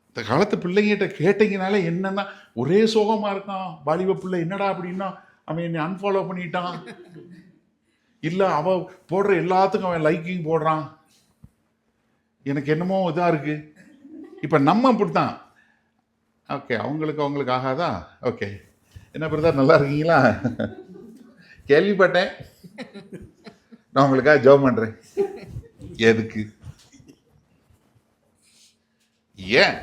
இந்த காலத்து பிள்ளைங்கிட்ட கேட்டீங்கனாலே என்னன்னா ஒரே சோகமாக இருக்கான். வாலிப பிள்ளை என்னடா அப்படின்னா அவன் என்னை அன்ஃபாலோ பண்ணிட்டான், இல்லை அவன் போடுற எல்லாத்துக்கும் அவன் லைக்கிங் போடுறான், எனக்கு என்னமோ இதாக இருக்கு. இப்போ நம்ம அப்படித்தான். ஓகே, அவங்களுக்கு ஆகாதா? ஓகே, என்ன பிரதர் நல்லா இருக்கீங்களா? கேள்விப்பட்டேன், நான் உங்களுக்காக ஜெபம் பண்ணுறேன். எதுக்கு? ஏன்?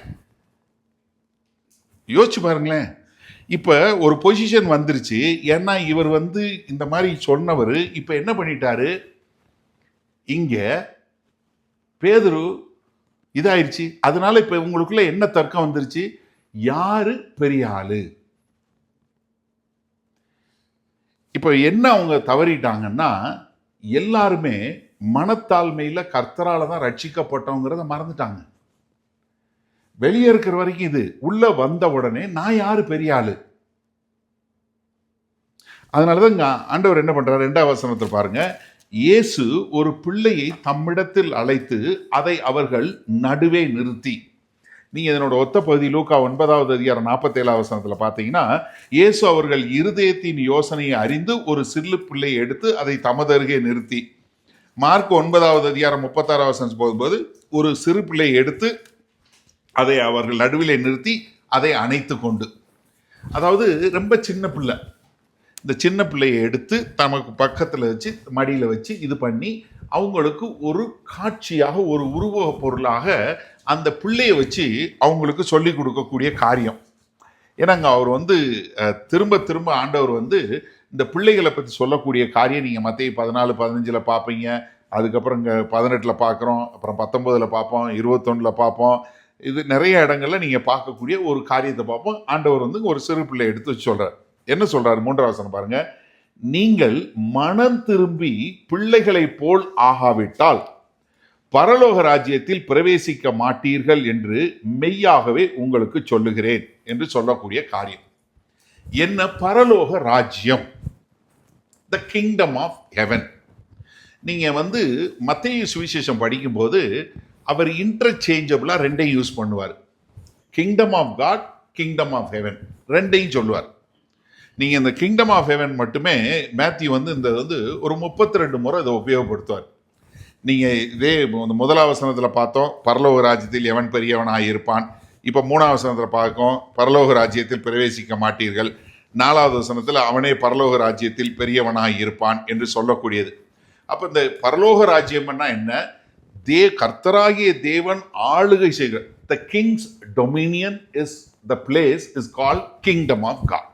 யோசிச்சு பாருங்களேன். இப்போ ஒரு பொசிஷன் வந்துருச்சு. ஏன்னா இவர் இந்த மாதிரி சொன்னவர் இப்போ என்ன பண்ணிட்டாரு, இங்கே பேதுரு இதாயிருச்சு. அதனால இப்போ உங்களுக்குள்ள என்ன தர்க்கம் வந்துருச்சு, யாரு பெரிய ஆளு? இப்போ என்ன அவங்க தவறிட்டாங்கன்னா, எல்லாருமே மனத்தாழ்மையில கர்த்தரால தான் ரட்சிக்கப்பட்டவங்கிறத மறந்துட்டாங்க. வெளியே இருக்கிற வரைக்கும் இது, உள்ள வந்த உடனே நான் யாரு பெரிய ஆளு? அதனாலதான் இங்க ஆண்டவர் என்ன பண்றாரு, 2ஆம் வசனத்தில் பாருங்க. இயேசு ஒரு பிள்ளையை தம்மிடத்தில் அழைத்து அதை அவர்கள் நடுவே நிறுத்தி. நீங்க இதனோட ஒத்த பகுதி லூக்கா 9வது அதிகாரம் 47ஆம் வசனத்துல பாத்தீங்கன்னா, இயேசு அவர்கள் இருதயத்தின் யோசனையை அறிந்து ஒரு சிறு பிள்ளையை எடுத்து அதை தமது அருகே நிறுத்தி. மார்க் 9வது அதிகாரம் 36ஆம் வசனம் போகும்போது ஒரு சிறு பிள்ளையை எடுத்து அதை அவர்கள் நடுவிலே நிறுத்தி அதை அணைத்து கொண்டு. அதாவது ரொம்ப சின்ன பிள்ளை, இந்த சின்ன பிள்ளையை எடுத்து தமக்கு பக்கத்தில் வச்சு மடியில் வச்சு இது பண்ணி அவங்களுக்கு ஒரு காட்சியாக ஒரு உருவக பொருளாக அந்த பிள்ளையை வச்சு அவங்களுக்கு சொல்லி கொடுக்கக்கூடிய காரியம். ஏன்னாங்க அவர் திரும்ப திரும்ப ஆண்டவர் இந்த பிள்ளைகளை பற்றி சொல்லக்கூடிய காரியம் நீங்கள் மத்தேயு 14-15 பார்ப்பீங்க. அதுக்கப்புறம் இங்கே 18 பார்க்குறோம், அப்புறம் 19 பார்ப்போம், 21 பார்ப்போம். இது நிறைய இடங்கள்ல நீங்கள் பார்க்கக்கூடிய ஒரு காரியத்தை பார்ப்போம். ஆண்டவர் ஒரு சிறு பிள்ளை எடுத்து வச்சு சொல்கிறார். என்ன சொல்றாரு? 3ஆம் வசனம் பாருங்க. நீங்கள் மனம் திரும்பி பிள்ளைகளை போல் ஆகாவிட்டால் பரலோக ராஜ்யத்தில் பிரவேசிக்க மாட்டீர்கள் என்று மெய்யாகவே உங்களுக்கு சொல்லுகிறேன் என்று சொல்லக்கூடிய காரியம் என்ன? பரலோக ராஜ்யம், த கிங்டம் ஆஃப் ஹெவன். நீங்க மத்தேயு சுவிசேஷம் படிக்கும்போது அவர் இன்டர்சேஞ்சபிளா ரெண்டையும் யூஸ் பண்ணுவார். Kingdom of God, kingdom of heaven ரெண்டையும் சொல்லுவார். நீங்க இந்த கிங்டம் ஆஃப் ஹெவன் மட்டுமே மேத்யூ இந்த ஒரு 32 முறை இதை உபயோகப்படுத்துவார். நீங்க இதே 1ஆம் வசனத்தில் பார்த்தோம், பரலோக ராஜ்யத்தில் எவன் பெரியவனாக இருப்பான். இப்போ 3ஆம் வசனத்தில் பார்க்கும், பரலோக ராஜ்யத்தில் பிரவேசிக்க மாட்டீர்கள். 4வது வசனத்தில் அவனே பரலோக ராஜ்யத்தில் பெரியவனாக இருப்பான் என்று சொல்லக்கூடியது. அப்போ இந்த பரலோக ராஜ்யம்னா என்ன? கர்த்தராகிய தேவன் ஆளுகை செய்கிற, the king's dominion is the place is called kingdom of God.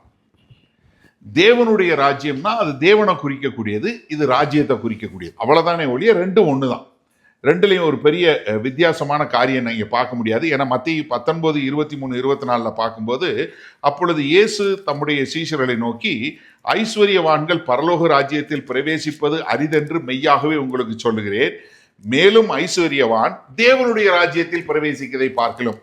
தேவனுடைய ராஜ்யம்னா அது தேவனை குறிக்கக்கூடியது, இது ராஜ்யத்தை குறிக்கக்கூடியது. அவ்வளவுதானே ஒழிய ரெண்டும் ஒண்ணுதான். ரெண்டுலையும் ஒரு பெரிய வித்தியாசமான காரியம் நீங்க பார்க்க முடியாது. ஏன்னா மத்தேயு 19, 23, 24 பார்க்கும்போது, அப்பொழுது இயேசு தம்முடைய சீஷர்களை நோக்கி, ஐஸ்வர்யவான்கள் பரலோக ராஜ்யத்தில் பிரவேசிப்பது அரிதென்று மெய்யாகவே உங்களுக்கு சொல்லுகிறேன். மேலும் ஐஸ்வர்யவான் தேவனுடைய ராஜ்யத்தில் பிரவேசிக்கதை பார்க்கலாம்.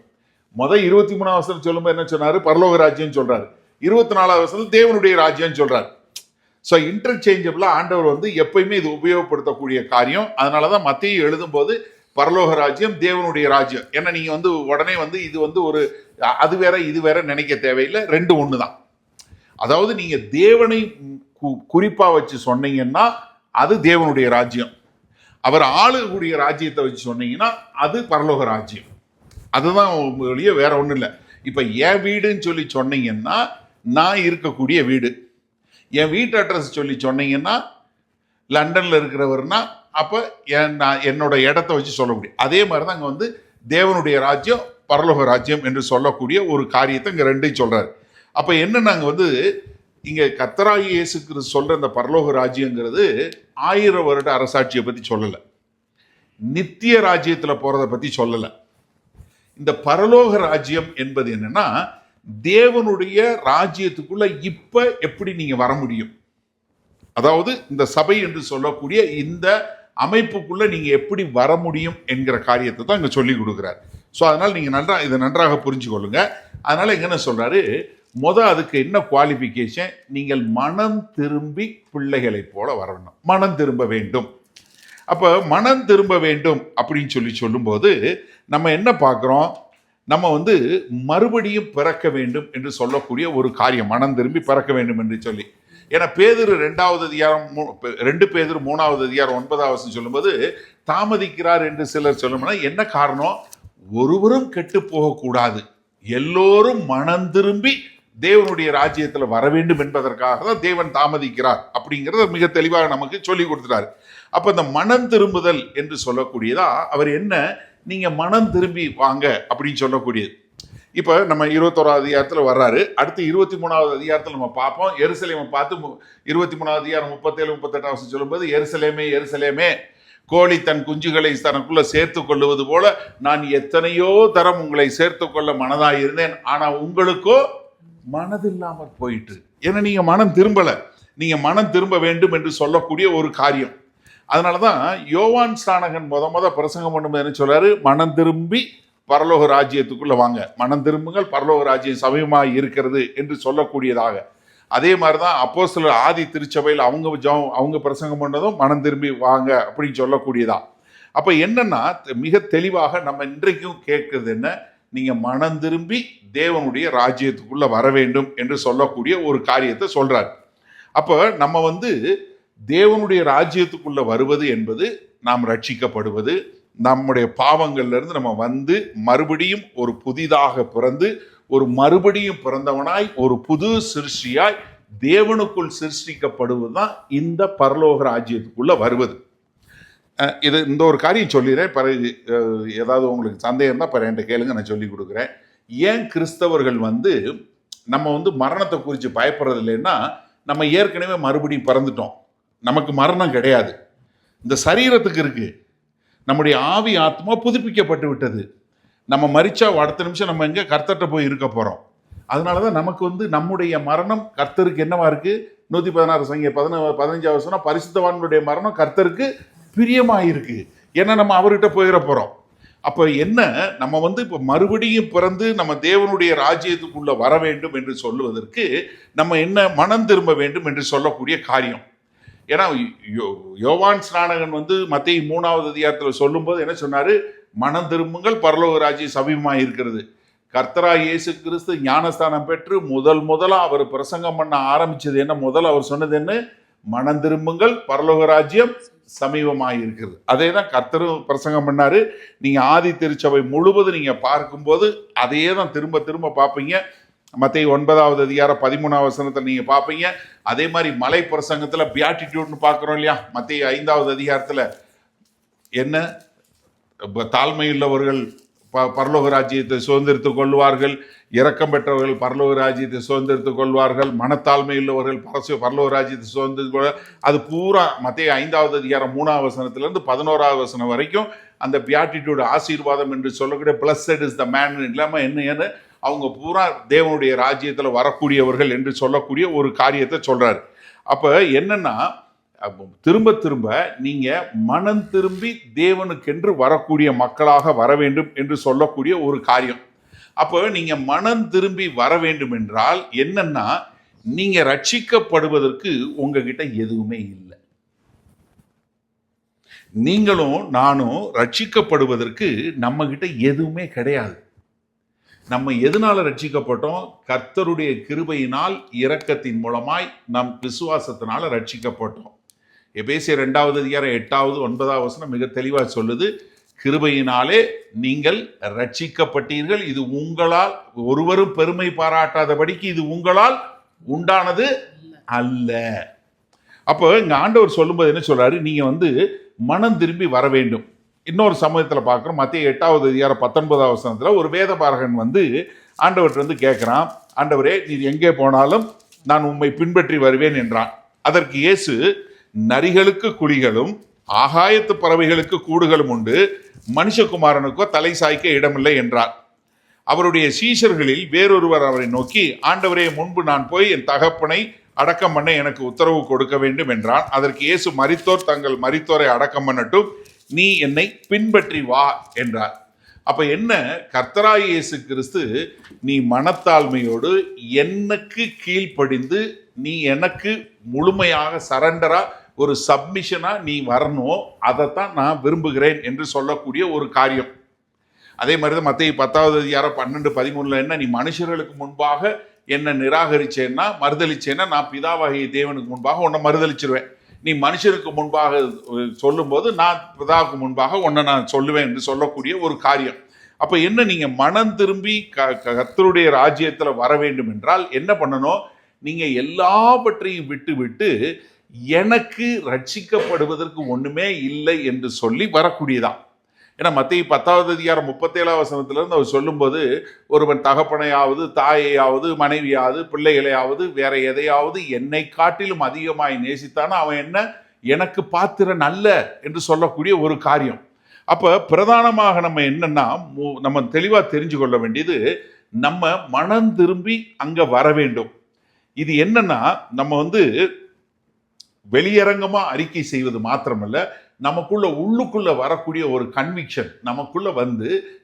23ஆம் வசனம் சொல்லும்போது என்ன சொன்னாரு? பரலோக ராஜ்யம் சொல்றாரு. 24ஆம் வசனம் தேவனுடைய ராஜ்யம் சொல்றாரு. ஸோ இன்டர்சேஞ்சபிளா ஆண்டவர் எப்பயுமே இது உபயோகப்படுத்தக்கூடிய காரியம். அதனாலதான் மத்தேயு எழுதும் போது பரலோக ராஜ்யம் தேவனுடைய ராஜ்யம். ஏன்னா நீங்க உடனே இது ஒரு அது வேற இது வேற நினைக்க தேவையில்லை, ரெண்டு ஒண்ணுதான். அதாவது நீங்க தேவனை குறிப்பா வச்சு சொன்னீங்கன்னா அது தேவனுடைய ராஜ்யம். அவர் ஆளுக்கூடிய ராஜ்யத்தை வச்சு சொன்னீங்கன்னா அது பரலோக ராஜ்யம். அதுதான் வெளியே வேற ஒன்றும் இல்லை. இப்ப என் வீடுன்னு சொல்லி சொன்னீங்கன்னா நான் இருக்கக்கூடிய வீடு. என் வீட்டு அட்ரஸ் சொல்லி சொன்னீங்கன்னா லண்டன்ல இருக்கிறவர்னா அப்ப என்னோட இடத்த வச்சு சொல்ல முடியும். அதே மாதிரிதான் அங்க தேவனுடைய ராஜ்யம் பரலோக ராஜ்யம் என்று சொல்லக்கூடிய ஒரு காரியத்தை இங்க ரெண்டையும் சொல்றாரு. அப்ப என்ன நாங்க இங்க கர்த்தராகிய இயேசு கிறிஸ்து சொல்ற இந்த பரலோக ராஜ்யங்கிறது 1000 வருட அரசாட்சியை பத்தி சொல்லல, நித்திய ராஜ்யத்துல போறதை பத்தி சொல்லல. இந்த பரலோக ராஜ்யம் என்பது என்னன்னா, தேவனுடைய ராஜ்யத்துக்குள்ள இப்ப எப்படி நீங்க வர முடியும், அதாவது இந்த சபை என்று சொல்லக்கூடிய இந்த அமைப்புக்குள்ள நீங்க எப்படி வர முடியும் என்கிற காரியத்தை தான் இங்க சொல்லி கொடுக்கிறார். ஸோ அதனால் நீங்க இதை நன்றாக புரிஞ்சு கொள்ளுங்க. அதனால என்ன சொல்றாரு, அதுக்கு என்ன குவாலிஃபிகேஷன், நீங்கள் மனம் திரும்பி பிள்ளைகளைப் போல வரணும், மனம் திரும்ப வேண்டும். அப்ப மனம் திரும்ப வேண்டும் அப்படின்னு சொல்லும்போது நம்ம என்ன பார்க்கிறோம், நம்ம மறுபடியும் பிறக்க வேண்டும் என்று சொல்லக்கூடிய ஒரு காரியம், மனம் திரும்பி பிறக்க வேண்டும் என்று சொல்லி. ஏன்னா பேதுரு 2வது அதிகாரம் 2 பேதுரு 3வது அதிகாரம் 9வது சொல்லும்போது தாமதிக்கிறார் என்று சிலர் சொல்லணும்னா என்ன காரணம், ஒருவரும் கெட்டு போகக்கூடாது, எல்லோரும் மனம் திரும்பி தேவனுடைய ராஜ்யத்தில் வர வேண்டும் என்பதற்காக தான் தேவன் தாமதிக்கிறார் அப்படிங்கிறத மிக தெளிவாக நமக்கு சொல்லி கொடுத்துட்டாரு. அப்ப இந்த மனம் திரும்புதல் என்று சொல்லக்கூடியதா அவர் என்ன, நீங்க மனம் திரும்பி வாங்க அப்படின்னு சொல்லக்கூடியது. இப்ப நம்ம 21வது அதிகாரத்தில் வர்றாரு, அடுத்து 23வது அதிகாரத்தில் நம்ம பார்ப்போம். எருசலேமை பார்த்து 23வது அதிகாரம் 37 38 சொல்லும்போது, எருசலேமே எருசலேமே, கோழி தன் குஞ்சுகளை தனக்குள்ள சேர்த்து கொள்ளுவது போல நான் எத்தனையோ தரம் உங்களை சேர்த்து கொள்ள மனதாய் இருந்தேன், ஆனா உங்களுக்கோ மனதில்லாமற் போயிட்டு. ஏன்னா நீங்க மனம் திரும்பல, நீங்க மனம் திரும்ப வேண்டும் என்று சொல்லக்கூடிய ஒரு காரியம். அதனாலதான் யோவான் ஸ்நானகன் முத பிரசங்கம் பண்ணும்போது என்ன சொல்றாரு, மனம் திரும்பி பரலோக ராஜ்யத்துக்குள்ள வாங்க, மனம் திரும்புங்கள், பரலோக ராஜ்யம் சமயமாய் இருக்கிறது என்று சொல்லக்கூடியதாக. அதே மாதிரிதான் அப்போஸ்தலர் ஆதி திருச்சபையில் அவங்க பிரசங்கம் பண்ணதும் மனம் திரும்பி வாங்க அப்படின்னு சொல்லக்கூடியதா. அப்ப என்னன்னா மிக தெளிவாக நம்ம இன்றைக்கும் கேட்கிறது என்ன, நீங்க மனம் திரும்பி தேவனுடைய ராஜ்யத்துக்குள்ள வர வேண்டும் என்று சொல்லக்கூடிய ஒரு காரியத்தை சொல்றாரு. அப்ப நம்ம தேவனுடைய ராஜ்யத்துக்குள்ள வருவது என்பது நாம் ரட்சிக்கப்படுவது, நம்முடைய பாவங்கள்ல இருந்து நம்ம மறுபடியும் ஒரு புதிதாக பிறந்து ஒரு மறுபடியும் பிறந்தவனாய் ஒரு புது சிருஷ்டியாய் தேவனுக்குள் சிருஷ்டிக்கப்படுவதுதான் இந்த பரலோக ராஜ்யத்துக்குள்ள வருவது. இந்த ஒரு காரியம் சொல்லிடுறேன், பிறகு ஏதாவது உங்களுக்கு சந்தேகம் தான் பிறகு என்கிட்ட கேளுங்க, நான் சொல்லி கொடுக்குறேன். ஏன் கிறிஸ்தவர்கள் நம்ம மரணத்தை குறித்து பயப்படுறது இல்லைன்னா, நம்ம ஏற்கனவே மறுபடியும் பிறந்துட்டோம், நமக்கு மரணம் கிடையாது, இந்த சரீரத்துக்கு இருக்கு, நம்முடைய ஆவி ஆத்மா புதுப்பிக்கப்பட்டு விட்டது. நம்ம மரிச்சா அடுத்த நிமிஷம் நம்ம எங்க கர்த்தர்கிட்ட போய் இருக்க போறோம். அதனாலதான் நமக்கு நம்முடைய மரணம் கர்த்தருக்கு என்னவா இருக்கு, 116 சங்கீதம் 15வது வசனம், பரிசுத்தவான்களுடைய மரணம் கர்த்தருக்கு பிரியமாயிருக்கு, ஏன்னா நம்ம அவர்கிட்ட போயிட போறோம். அப்ப என்ன, நம்ம இப்ப மறுபடியும் பிறந்து நம்ம தேவனுடைய ராஜ்யத்துக்குள்ள வர வேண்டும் என்று சொல்லுவதற்கு நம்ம என்ன, மனம் திரும்ப வேண்டும் என்று சொல்லக்கூடிய காரியம். ஏன்னா யோவான் ஸ்நானகன் மத்தேயு 3வது அதிகாரத்தில் சொல்லும்போது என்ன சொன்னாரு, மனம் திரும்புங்கள், பரலோக ராஜ்யம் சமீபமாய் இருக்கிறது. கர்த்தராகிய இயேசு கிறிஸ்து ஞானஸ்தானம் பெற்று முதலா அவர் பிரசங்கம் பண்ண ஆரம்பிச்சது என்ன, முதல்ல அவர் சொன்னது என்ன, மனம் திரும்புங்கள், பரலோக ராஜ்யம் சமீபமாய் இருக்கிறது. அதே தான் கர்த்தரும் பிரசங்கம் பண்ணாரு. நீங்க ஆதி திருச்சபை முழுவதும் நீங்க பார்க்கும்போது அதையே தான் திரும்ப திரும்ப பார்ப்பீங்க. மத்தேயு 9வது அதிகாரம் 13வது வசனத்தில் நீங்க பார்ப்பீங்க. அதே மாதிரி மலை பிரசங்கத்துல பியாட்டிடியூட்னு பார்க்கிறோம் இல்லையா, மத்தேயு 5வது அதிகாரத்துல என்ன, தாழ்மையுள்ளவர்கள் பரலோக ராஜ்யத்தை சுதந்திரித்துக் கொள்வார்கள், இரக்கம் பெற்றவர்கள் பரலோக ராஜ்யத்தை சுதந்திரித்துக் கொள்வார்கள், மனத்தாழ்மை உள்ளவர்கள் பரலோக ராஜ்யத்தை சுதந்திரித்துக் கொள்வார்கள். அது பூரா மத்தேயு 5வது அதிகாரம் 3வது வசனத்திலிருந்து 11வது வசனம் வரைக்கும் அந்த பியாட்டிடியூட் ஆசீர்வாதம் என்று சொல்லக்கூடிய பிளஸட் இஸ் த மேன் இல்லாம என்ன, அவங்க பூரா தேவனுடைய ராஜ்யத்துல வரக்கூடியவர்கள் என்று சொல்லக்கூடிய ஒரு காரியத்தை சொல்றாரு. அப்ப என்னன்னா, திரும்ப திரும்ப நீங்க மனம் திரும்பி தேவனுக்கென்று வரக்கூடிய மக்களாக வர வேண்டும் என்று சொல்லக்கூடிய ஒரு காரியம். அப்போ நீங்க மனம் திரும்பி வர வேண்டும் என்றால் என்னன்னா, நீங்க ரட்சிக்கப்படுவதற்கு உங்ககிட்ட எதுவுமே இல்லை. நீங்களும் நானும் ரட்சிக்கப்படுவதற்கு நம்ம கிட்ட எதுவுமே கிடையாது. நம்ம எதனால ரட்சிக்கப்பட்டோம், கர்த்தருடைய கிருபையினால் இரக்கத்தின் மூலமாய் நம் விசுவாசத்தினால ரட்சிக்கப்பட்டோம். எபேசியர் 2வது அதிகாரம் 8வது 9வது வசனம் மிக தெளிவாக சொல்லுது, கிருபையினாலே நீங்கள் ரட்சிக்கப்பட்டீர்கள், இது உங்களால் ஒருவரும் பெருமை பாராட்டாதபடிக்கு இது உங்களால் உண்டானது அல்ல. அப்போ இங்க ஆண்டவர் சொல்லும்போது என்ன சொல்றாரு, நீங்க மனம் திரும்பி வர வேண்டும். இன்னொரு சமயத்தில் பார்க்குறோம், மத்தேயு 8வது அதிகாரம் 19வது வசனத்தில் ஒரு வேதபாரகன் ஆண்டவர்கிட்ட கேட்குறான், ஆண்டவரே நீர் எங்கே போனாலும் நான் உம்மை பின்பற்றி வருவேன் என்றான். அதற்கு இயேசு, நரிகளுக்கு குழிகளும் ஆகாயத்து பறவைகளுக்கு கூடுகளும் உண்டு, மனுஷகுமாரனுக்கோ தலை சாய்க்க இடமில்லை என்றார். அவருடைய சீஷர்களில் வேறொருவர் அவரை நோக்கி, ஆண்டவரே முன்பு நான் போய் என் தகப்பனை அடக்கம் பண்ண எனக்கு உத்தரவு கொடுக்க வேண்டும் என்றான். அதற்கு இயேசு, மரித்தோர் தங்கள் மரித்தோரை அடக்கம் பண்ணட்டும், நீ என்னை பின்பற்றி வா என்றார். அப்ப என்ன, கர்த்தராகிய இயேசு கிறிஸ்து நீ மனத்தாழ்மையோடு எனக்கு கீழ்ப்படிந்து நீ எனக்கு முழுமையாக சரண்டரா ஒரு சப்மிஷனா நீ வரணும், அதைத்தான் நான் விரும்புகிறேன் என்று சொல்லக்கூடிய ஒரு காரியம். அதே மாதிரி தான் மத்தேயு 10:12-13 என்ன, நீ மனுஷர்களுக்கு முன்பாக என்னை நிராகரிச்சேன்னா மறுதளிச்சேன்னா நான் பிதாவாகிய தேவனுக்கு முன்பாக உன்னை மறுதளிச்சிருவேன். நீ மனுஷருக்கு முன்பாக சொல்லும்போது நான் பிதாவுக்கு முன்பாக உன்னை நான் சொல்லுவேன் என்று சொல்லக்கூடிய ஒரு காரியம். அப்ப என்ன, நீங்க மனம் திரும்பி கர்த்தருடைய ராஜ்யத்துல வர வேண்டும் என்றால் என்ன பண்ணணும், நீங்க எல்லாவற்றையும் விட்டு விட்டு எனக்கு ரட்சிக்கப்படுவதற்கு ஒண்ணுமே இல்லை என்று சொல்லி வரக்கூடியதான். ஏன்னா மத்தேயு 10:37 அவர் சொல்லும்போது, ஒருவன் தகப்பனையாவது தாயையாவது மனைவியாவது பிள்ளைகளையாவது வேற எதையாவது என்னை காட்டிலும் அதிகமாய் நேசித்தானா அவன் என்ன எனக்கு பாத்திரன் அல்ல என்று சொல்லக்கூடிய ஒரு காரியம். அப்ப பிரதானமாக நம்ம என்னன்னா, நம்ம தெளிவா தெரிஞ்சு கொள்ள வேண்டியது, நம்ம மனம் திரும்பி அங்க வர வேண்டும். இது என்னன்னா, நம்ம வெளியரங்கமா அறிக்கை செய்வது மாத்திரமல்ல, நமக்குள்ள உள்ளுக்குள்ள வரக்கூடிய ஒரு கன்விக்ஷன் நமக்குள்ள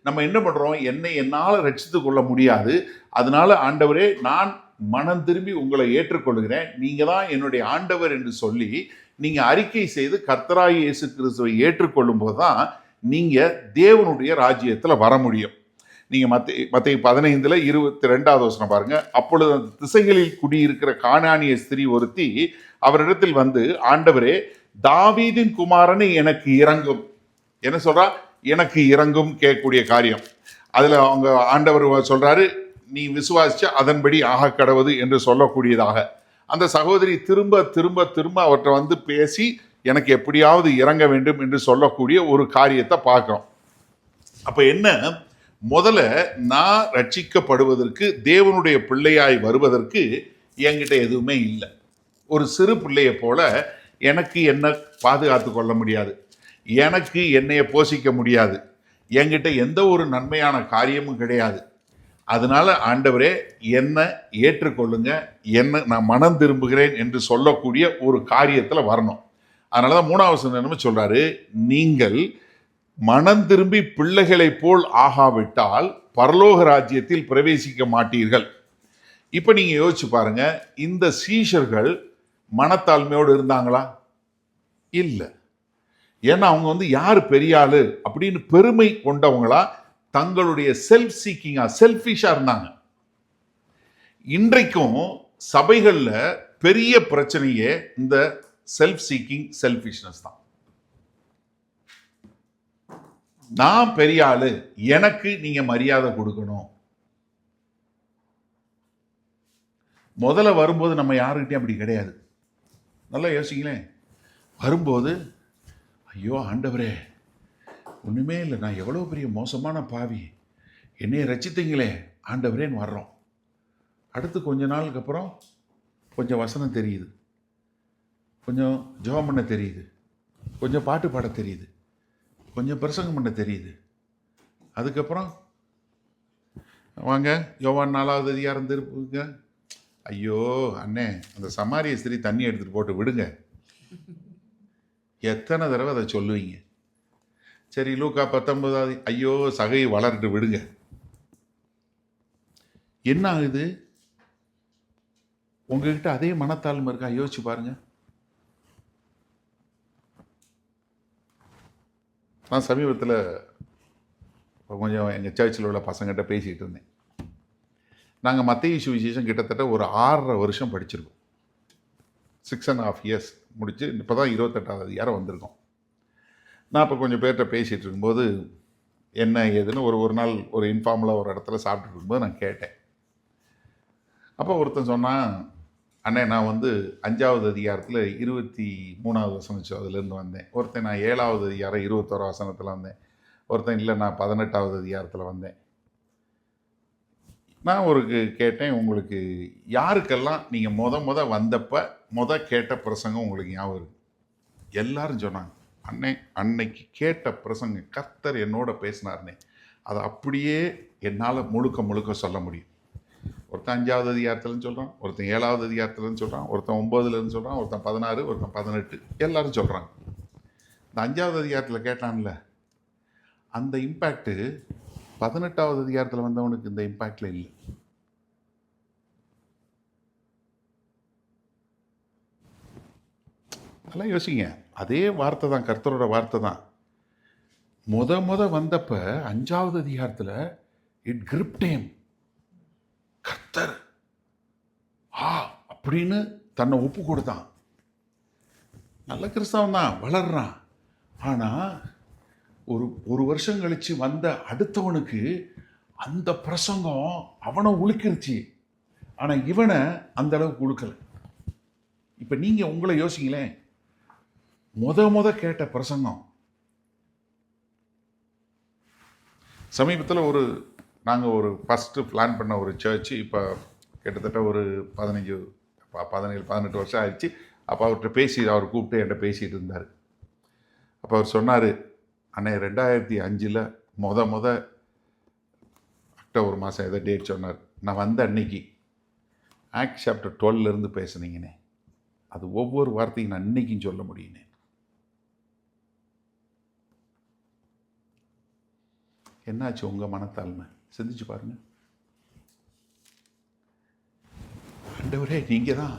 நம்ம என்ன பண்றோம், என்னை என்னால் ரட்சித்துக் கொள்ள முடியாது, அதனால ஆண்டவரே நான் மனம் திரும்பி உங்களை ஏற்றுக்கொள்கிறேன், நீங்க தான் என்னுடைய ஆண்டவர் என்று சொல்லி நீங்க அறிக்கை செய்து கர்த்தராகிய இயேசு கிறிஸ்துவை ஏற்றுக்கொள்ளும் போதுதான் நீங்க தேவனுடைய ராஜ்யத்துல வர முடியும். நீங்க மத்தேயு 15:22 பாருங்க. அப்பொழுது அந்த திசைகளில் குடியிருக்கிற கானானிய ஸ்திரீ ஒருத்தி அவரிடத்தில் ஆண்டவரே தாவீதின் குமாரனை எனக்கு இறங்கும், என்ன சொல்றா, எனக்கு இறங்கும் கேட்கக்கூடிய காரியம். அதுல அவங்க ஆண்டவர் சொல்றாரு, நீ விசுவாசிச்ச அதன்படி ஆக கடவுது என்று சொல்லக்கூடியதாக. அந்த சகோதரி திரும்ப திரும்ப திரும்ப அவற்றை பேசி எனக்கு எப்படியாவது இறங்க வேண்டும் என்று சொல்லக்கூடிய ஒரு காரியத்தை பார்க்கிறோம். அப்ப என்ன, முதல்ல நான் ரட்சிக்கப்படுவதற்கு, தேவனுடைய பிள்ளையாய் வருவதற்கு என்கிட்ட எதுவுமே இல்லை. ஒரு சிறு பிள்ளையை போல எனக்கு என்ன பாதுகாத்து கொள்ள முடியாது, எனக்கு என்னைய போஷிக்க முடியாது, என்கிட்ட எந்த ஒரு நன்மையான காரியமும் கிடையாது. அதனால ஆண்டவரே என்னை ஏற்றுக்கொள்ளுங்க, என்ன நான் மனம் திரும்புகிறேன் என்று சொல்லக்கூடிய ஒரு காரியத்தில் வரணும். அதனாலதான் 3வது சொல்றாரு, நீங்கள் மனம் திரும்பி பிள்ளைகளைப் போல் ஆகாவிட்டால் பரலோக ராஜ்யத்தில் பிரவேசிக்க மாட்டீர்கள். இப்ப நீங்க யோசிச்சு பாருங்க, இந்த சீஷர்கள் மனத்தாழ்மையோடு இருந்தாங்களா? இல்லை. ஏன்னா அவங்க யார் பெரிய ஆளு அப்படின்னு பெருமை கொண்டவங்களா, தங்களுடைய செல்ஃப் சீக்கிங்கா செல்ஃபிஷா இருந்தாங்க. இன்றைக்கும் சபைகள்ல பெரிய பிரச்சனையே இந்த செல்ஃப் சீக்கிங் செல்ஃபிஷ்னஸ் தான். நான் பெரிய ஆளு, எனக்கு நீங்க மரியாதை கொடுக்கணும். முதல்ல வரும்போது நம்ம யாருக்கிட்டையும் அப்படி கிடையாது. நல்லா யோசிங்களேன். வரும்போது ஐயோ ஆண்டவரே ஒண்ணுமே இல்லை, நான் எவ்வளோ பெரிய மோசமான பாவி, என்னைய ரட்சித்தீங்களே ஆண்டவரேன்னு வர்றோம். அடுத்து கொஞ்ச நாளுக்கு அப்புறம் கொஞ்சம் வசனம் தெரியுது, கொஞ்சம் ஜெபம் பண்ண தெரியுது, கொஞ்சம் பாட்டு பாட தெரியுது, கொஞ்சம் பிரசங்கம் பண்ண தெரியுது. அதுக்கப்புறம் வாங்க யோவான் 4வது அதிகாரம் திருப்புங்க. ஐயோ அண்ணே, அந்த சமாரிய ஸ்திரீ தண்ணி எடுத்துட்டு போட்டு விடுங்க, எத்தனை தடவை அதை சொல்லுவீங்க. சரி லூக்கா 19, ஐயோ சகை வளர்ட்டு விடுங்க. என்ன ஆகுது? உங்ககிட்ட அதே மனத்தாழ்மை இருக்கா? யோசிச்சு பாருங்க. நான் சமீபத்தில் கொஞ்சம் எங்கள் சர்ச்சில் உள்ள பசங்கிட்ட பேசிகிட்டு இருந்தேன். நாங்கள் மத்தேயு சுவிசேஷம் கிட்டத்தட்ட ஒரு 6.5 வருஷம் படிச்சிருக்கோம். 6.5 years முடிச்சு இப்போ தான் 28வது அதிகாரம் வந்திருக்கோம். நான் இப்போ கொஞ்சம் பேர்கிட்ட பேசிகிட்டு இருக்கும்போது என்ன ஏதுன்னு ஒரு நாள் ஒரு இன்ஃபார்மலாக ஒரு இடத்துல சாப்பிட்டுட்டு இருக்கும்போது நான் கேட்டேன். அப்போ ஒருத்தன் சொன்னான், அண்ணே நான் 5வது அதிகாரத்தில் 23வது வசனம் அதுலேருந்து வந்தேன். ஒருத்தன் நான் 7வது அதிகாரம் 21 வசனத்தில் வந்தேன். ஒருத்தன் இல்லை நான் 18வது அதிகாரத்தில் வந்தேன். நான் கேட்டேன், உங்களுக்கு யாருக்கெல்லாம் நீங்கள் வந்தப்போ கேட்ட பிரசங்கம் உங்களுக்கு ஞாபகம் இருக்கு? எல்லாரும் சொன்னாங்க, அண்ணே அன்னைக்கு கேட்ட பிரசங்கம் கர்த்தர் என்னோட பேசினார்னே, அதை அப்படியே என்னால் முழுக்க சொல்ல முடியும். ஒருத்தன் 5வது அதிகாரத்துலன்னு சொல்கிறான், ஒருத்தன் 7வது அதிகாரத்துலன்னு சொல்கிறான், ஒருத்தன் 9லேருந்து சொல்கிறான், ஒருத்தன் 16, ஒருத்தன் 18, எல்லாரும் சொல்கிறாங்க. இந்த 5வது அதிகாரத்தில் கேட்டான்ல, அந்த இம்பேக்டு 18வது அதிகாரத்தில் வந்தவனுக்கு இந்த இம்பேக்ட்ல இல்லை. அதெல்லாம் யோசிங்க. அதே வார்த்தை தான், கர்த்தரோட வார்த்தை தான். முத வந்தப்ப 5வது அதிகாரத்தில் இட் கிரிப்ட் ஹிம். கர்த்தர் அப்படின்னு தன்னை ஒப்பு கொடுத்தான். நல்ல கிறிஸ்தவன் தான், வளர்றான். ஆனால் ஒரு வருஷம் கழிச்சு வந்த அடுத்தவனுக்கு அந்த பிரசங்கம் அவனை உழுக்கிருச்சு. ஆனால் இவனை அந்த அளவுக்கு உழுக்கலை. இப்போ நீங்கள் உங்களை யோசிங்களேன். முத கேட்ட பிரசங்கம். சமீபத்தில் நாங்கள் ஒரு ஃபஸ்ட்டு பிளான் பண்ண ஒரு சர்ச்சு இப்போ கிட்டத்தட்ட ஒரு 17-18 வருஷம் ஆயிடுச்சு. அப்போ அவர்கிட்ட அவர் கூப்பிட்டு என்கிட்ட பேசிகிட்டு இருந்தார். அப்போ அவர் சொன்னார், அண்ணே 2005 முத அக்டோபர் மாதம் ஏதோ டேட் சொன்னார். நான் வந்த அன்னைக்கு ஆக்ட் சாப்டர் 12 பேசுனீங்கண்ணே. அது ஒவ்வொரு வார்த்தையும் நான் இன்னைக்கும் சொல்ல முடியுண்ணே. என்னாச்சு உங்கள் மனத்தாழ்மை? சிந்திச்சு பாருங்க. ஆண்டவரே, நீங்கள் தான்,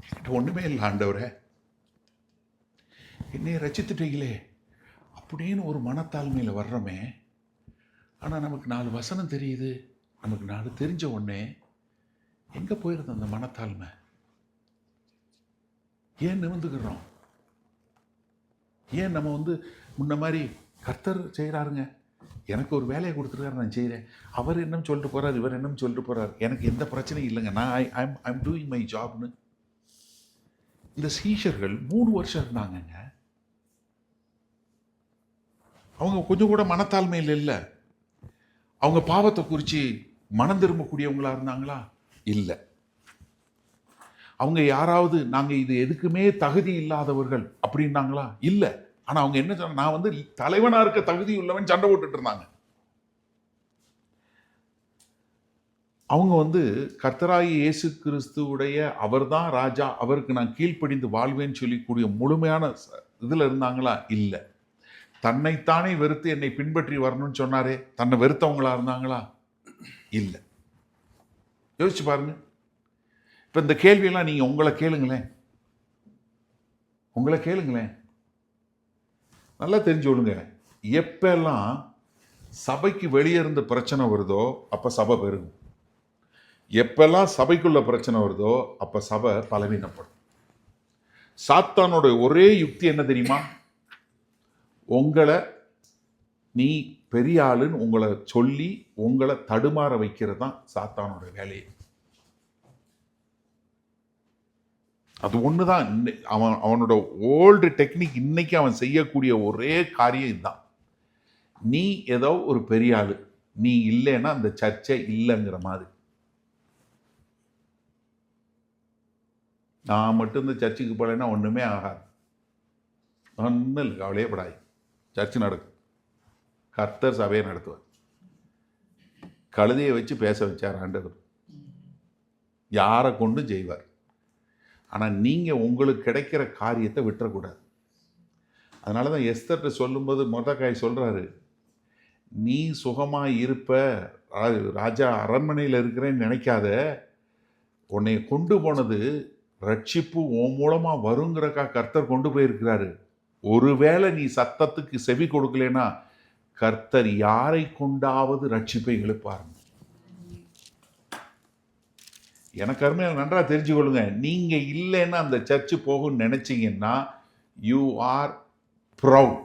என்கிட்ட ஒன்றுமே இல்லை ஆண்டவரே, என்னைய ரசித்துட்டீங்களே அப்படின்னு ஒரு மனத்தாழ்மையில் வர்றோமே. ஆனால் நமக்கு 4 வசனம் தெரியுது, நமக்கு 4 தெரிஞ்ச உடனே எங்கே போயிருது அந்த மனத்தாழ்மை? ஏன் நிமிர்ந்துக்கிறோம்? ஏன் நம்ம முன்ன மாதிரி கர்த்தர் செய்கிறாருங்க, எனக்கு ஒரு வேலையை கொடுத்துருக்காரு, நான் செய்கிறேன், அவர் என்னன்னு சொல்லிட்டு போகிறார், இவர் என்னன்னு சொல்லிட்டு போகிறார், எனக்கு எந்த பிரச்சனையும் இல்லைங்க, நான் ஐம் டூயிங் மை ஜாப்னு. இந்த சீஷர்கள் 3 வருஷம் இருந்தாங்கங்க. அவங்க கொஞ்சம் கூட மனத்தாழ்மையில் இல்லை. அவங்க பாவத்தை குறித்து மனம் திரும்பக்கூடியவங்களா இருந்தாங்களா? இல்லை. அவங்க யாராவது நாங்கள் இது எதுக்குமே தகுதி இல்லாதவர்கள் அப்படின்னாங்களா? இல்லை. ஆனால் அவங்க என்ன சொன்ன, நான் தலைவனாக இருக்க தகுதி உள்ளவன் சண்டை போட்டுட்டு இருந்தாங்க. அவங்க கர்த்தராகிய இயேசு கிறிஸ்துவுடைய அவர்தான் ராஜா, அவருக்கு நான் கீழ்ப்படிந்து வாழ்வேன்னு சொல்லக்கூடிய முழுமையான இதில் இருந்தாங்களா? இல்லை. தன்னைத்தானே வெறுத்து என்னை பின்பற்றி வரணும்னு சொன்னாரே, தன்னை வெறுத்தவங்களா இருந்தாங்களா? இல்லை. யோசிச்சு பாருங்க. இப்போ இந்த கேள்வியெல்லாம் நீங்கள் உங்களை கேளுங்களேன். நல்லா தெரிஞ்சு கொள்ளுங்க. எப்பெல்லாம் சபைக்கு வெளியே இருந்து பிரச்சனை வருதோ அப்போ சபை பெருகும். எப்பெல்லாம் சபைக்குள்ள பிரச்சனை வருதோ அப்போ சபை பலவீனப்படும். சாத்தானோட ஒரே யுக்தி என்ன தெரியுமா? உங்களை நீ பெரிய ஆளுன்னு உங்களை சொல்லி உங்களை தடுமாற வைக்கிறது தான் சாத்தானோட வேலையை. அது ஒன்று தான் அவனோட ஓல்டு டெக்னிக். இன்னைக்கு அவன் செய்யக்கூடிய ஒரே காரியம் இதுதான். நீ ஏதோ ஒரு பெரிய ஆளு, நீ இல்லைன்னா அந்த சர்ச்சை இல்லைங்கிற மாதிரி. நான் மட்டும் இந்த சர்ச்சுக்கு போலேன்னா ஒன்றுமே ஆகாது. ஒன்றும் இல்லை, கவலையே படாது. சர்ச்சு நடக்கும். கர்த்தர் சபையை நடத்துவார். கழுதையை வச்சு பேச வச்சார் ஆண்டவர். யாரை கொண்டும் செய்வார். ஆனால் நீங்கள் உங்களுக்கு கிடைக்கிற காரியத்தை விட்டுறக்கூடாது. அதனால தான் எஸ்தர்கிட்ட சொல்லும்போது மொர்தெகாய் சொல்கிறாரு, நீ சுகமாக இருப்ப, ராஜா அரண்மனையில் இருக்கிறேன்னு நினைக்காத, உன்னை கொண்டு போனது ரட்சிப்பு உன் மூலமாக வருங்கிறக்கா கர்த்தர் கொண்டு போயிருக்கிறாரு. ஒருவேளை நீ சத்தத்துக்கு செவி கொடுக்கலனா கர்த்தர் யாரை கொண்டாவது ரட்சிப்பை எழுப்பார். எனக்கு அருமையாக நன்றாக தெரிஞ்சு கொள்ளுங்க. நீங்கள் இல்லைன்னா அந்த சர்ச்சு போகும்னு நினச்சிங்கன்னா யூ ஆர் ப்ரவுட்.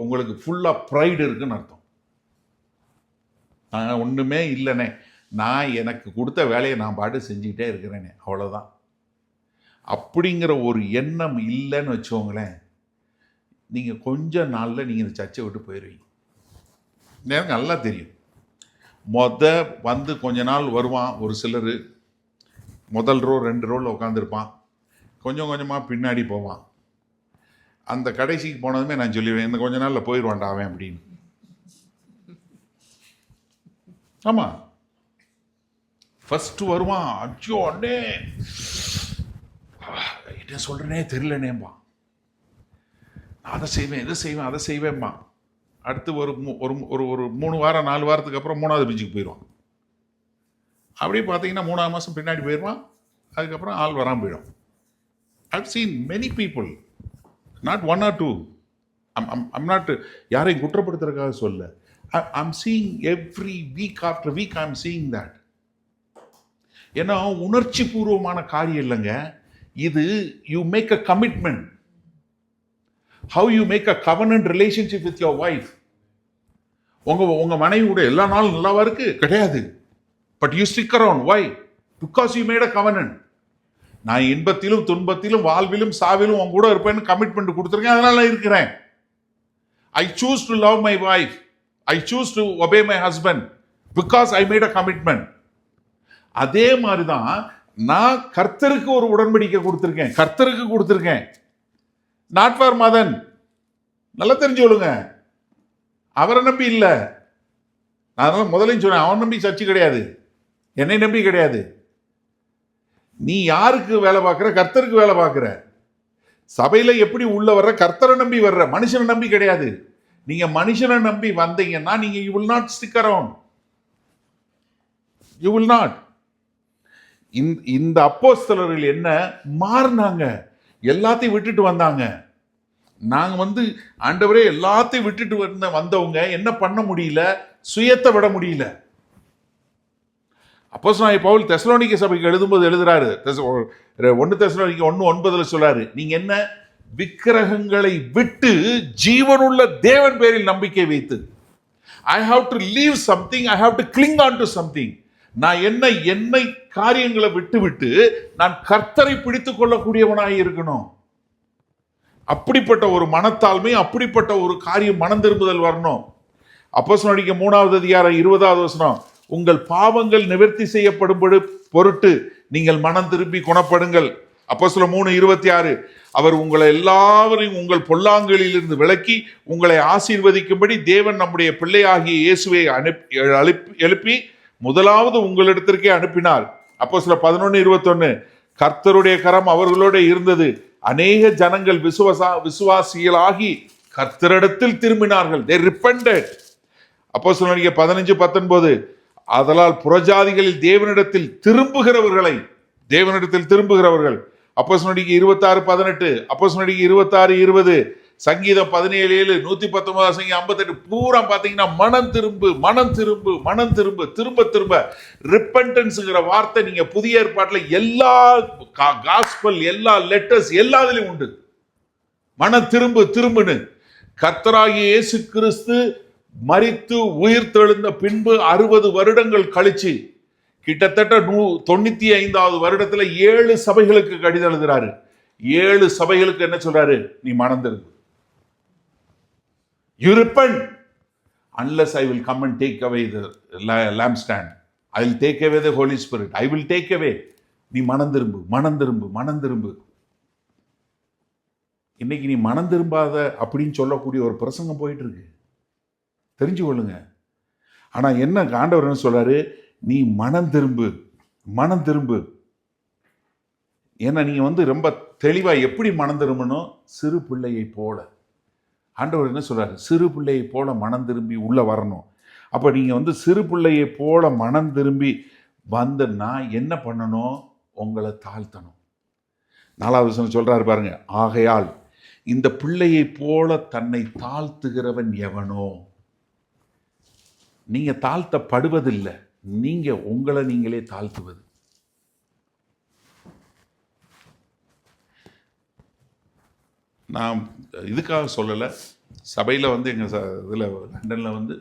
உங்களுக்கு ஃபுல்லாக ப்ரைடு இருக்குன்னு அர்த்தம். நான் ஒன்றுமே இல்லைனே, நான் எனக்கு கொடுத்த வேலையை நான் பாட்டு செஞ்சுக்கிட்டே இருக்கிறேனே, அவ்வளோதான். அப்படிங்கிற ஒரு எண்ணம் இல்லைன்னு வச்சுக்கோங்களேன், நீங்கள் கொஞ்ச நாளில் நீங்கள் இந்த சர்ச்சை விட்டு போயிடுவீங்க. எனக்கு நல்லா தெரியும். கொஞ்ச நாள் வருவான் ஒரு சிலர், முதல் ரோ 2 ரோவில் உட்காந்துருப்பான், கொஞ்சம் கொஞ்சமாக பின்னாடி போவான். அந்த கடைசிக்கு போனதுமே நான் சொல்லிடுவேன், இந்த கொஞ்ச நாளில் போயிடுவான்டா அவன் அப்படின்னு. ஆமாம், ஃபஸ்ட்டு வருவான், அச்சோ அண்ணே என்ன சொல்கிறேனே தெரியலனேம்பா, நான் அதை செய்வேன் இதை செய்வேன் அதை செய்வேன்பா. அடுத்து ஒரு ஒரு ஒரு ஒரு 3 வாரம் 4 வாரத்துக்கு அப்புறம் 3வது பெஞ்சுக்கு போயிடுவான். அப்படியே பார்த்தீங்கன்னா 3ஆம் மாதம் பின்னாடி போயிடுவான். அதுக்கப்புறம் ஆள் வராமல் போயிடும். I've seen many people, not one or two. I'm not யாரையும் குற்றப்படுத்துறதுக்காக சொல்ல. I'm seeing every week after week I'm seeing that. ஏன்னா உணர்ச்சி பூர்வமான காரியம் இல்லைங்க இது. You make a commitment. How you make a covenant relationship with your wife. உங்க மனைவியோட எல்லா நாளும் நல்லாவா இருக்கு கிடையாது. But you stick around. Why? Because you made a covenant. நான் இன்பத்திலும் துன்பத்திலும் வாழ்விலும் சாவிலும் உங்க கூட இருப்பேன்னு கமிட்மெண்ட் கொடுத்துருக்கேன். அதனால நான் இருக்கிறேன். I choose to love my wife. I choose to obey my husband because I made a commitment. அதே மாதிரிதான் நான் கர்த்தருக்கு ஒரு உடன்படிக்கை கொடுத்திருக்கேன். கர்த்தருக்கு கொடுத்திருக்கேன். நாட் ஃபார் மதன். நல்லா தெரிஞ்சு கொள்ளுங்க. அவரை நம்பி இல்ல. நான் முதலையும் சொன்னேன், அவன் நம்பி சர்ச்சை கிடையாது, என்னை நம்பி கிடையாது. நீ யாருக்கு வேலை பார்க்கிற? கர்த்தருக்கு வேலை பார்க்கிற. சபையில எப்படி உள்ள வர்ற? கர்த்தரை நம்பி வர்ற, மனுஷனை நம்பி கிடையாது. நீங்க மனுஷனை நம்பி வந்தீங்கன்னா நீங்க you will not stick around. You will not. இந்த அப்போஸ்தலர்கள் என்ன மாறினாங்க? எல்லாத்தையும் விட்டுட்டு வந்தாங்க. நாங்க ஆண்டவரே எல்லாத்தையும் விட்டுட்டு வந்தவங்க என்ன பண்ண முடியல? சுயத்தை விட முடியல. அப்போஸ்தலனாகிய பவுல் தெசலோனிக்கே சபைக்கு எழுதும்போது எழுதுறாரு. 1 தெசலோனிக்கே 1:9 சொல்றாரு, நீங்க என்ன விக்கிரகங்களை விட்டு ஜீவனுள்ள தேவன் பேரில் நம்பிக்கை வைத்து. I have to leave something, I have to cling on to something. நான் என்னை காரியங்களை விட்டு நான் கர்த்தரை பிடித்துக் கொள்ளக்கூடியவனாய் இருக்கணும். அப்படிப்பட்ட ஒரு மனத்தாழ்மை, அப்படிப்பட்ட ஒரு காரியம், மனம் திரும்புதல் வரணும். அப்போஸ்தலனாகிய 3வது அதிகாரம் 20வது வசனம், உங்கள் பாவங்கள் நிவர்த்தி செய்யப்படும் பொருட்டு நீங்கள் மனம் திரும்பி குணப்படுங்கள். அப்போஸ்தலர் 3:26, அவர் உங்களை எல்லாவரையும் உங்கள் பொல்லாங்களில் இருந்து விலக்கி உங்களை ஆசீர்வதிக்கும்படி தேவன் நம்முடைய பிள்ளையாகிய இயேசுவை எழுப்பி முதலாவது உங்களிடத்திற்கே அனுப்பினார். அப்போஸ்தலர் 11:21, கர்த்தருடைய கரம் அவர்களோட இருந்தது, அநேக ஜனங்கள் விசுவாசிகளாகி கர்த்தரிடத்தில் திரும்பினார்கள். They repented. அப்போஸ்தலர் 15:19, அதனால் புறஜாதிகளில் தேவனிடத்தில் திரும்புகிறவர்கள். அப்போஸ்தலர் 26:18, அப்போஸ்தலர் 26:20, சங்கீதம் 17:7, 119, சங்கீதம் 58 பூரா பாத்தீங்கன்னா மனம் திரும்பு திரும்ப ரிப்பெண்டன்ஸ்ங்கிற வார்த்தை நீங்க புதிய ஏற்பாட்டில் எல்லா காஸ்பல், எல்லா லெட்டர்ஸ் எல்லாத்துலயும் உண்டு. மனம் திரும்புன்னு. கர்த்தராகிய இயேசு கிறிஸ்து மரித்து உயிர் தெழுந்த பின்பு 60 வருடங்கள் கழிச்சு கிட்டத்தட்ட 95வது வருடத்துல 7 சபைகளுக்கு கடிதம் எழுதுறாரு. 7 சபைகளுக்கு என்ன சொல்றாரு? நீ மனம் திரும்பு. You repent unless I will come and take away the lampstand. I will take away the Holy Spirit. I will take away. நீ மனம் திரும்பு. இன்னைக்கு நீ மனம் திரும்பாத அப்படின்னு சொல்லக்கூடிய ஒரு பிரசங்கம் போயிட்டு இருக்கு. தெரிஞ்சு கொள்ளுங்க. ஆனா என்ன ஆண்டவர் என்ன சொல்றாரு? நீ மனம் திரும்பு. ஏன்னா நீங்க ரொம்ப தெளிவா எப்படி மனம் திரும்பணும்? சிறு பிள்ளையை போல. ஆண்டவர் என்ன சொல்றாரு? சிறு பிள்ளையை போல மனம் திரும்பி உள்ள வரணும். அப்ப நீங்க சிறு பிள்ளையை போல மனம் திரும்பி நான் என்ன பண்ணணும்? உங்களை தாழ்த்தணும். 4வது வசனம் சொல்றாரு பாருங்க, ஆகையால் இந்த பிள்ளையை போல தன்னை தாழ்த்துகிறவன் எவனோ. நீங்க தாழ்த்தப்படுவதில்லை, நீங்க உங்களை நீங்களே தாழ்த்துவது. நான் இதுக்காக சொல்லலை. சபையில் எங்கள் இதில் லண்டனில்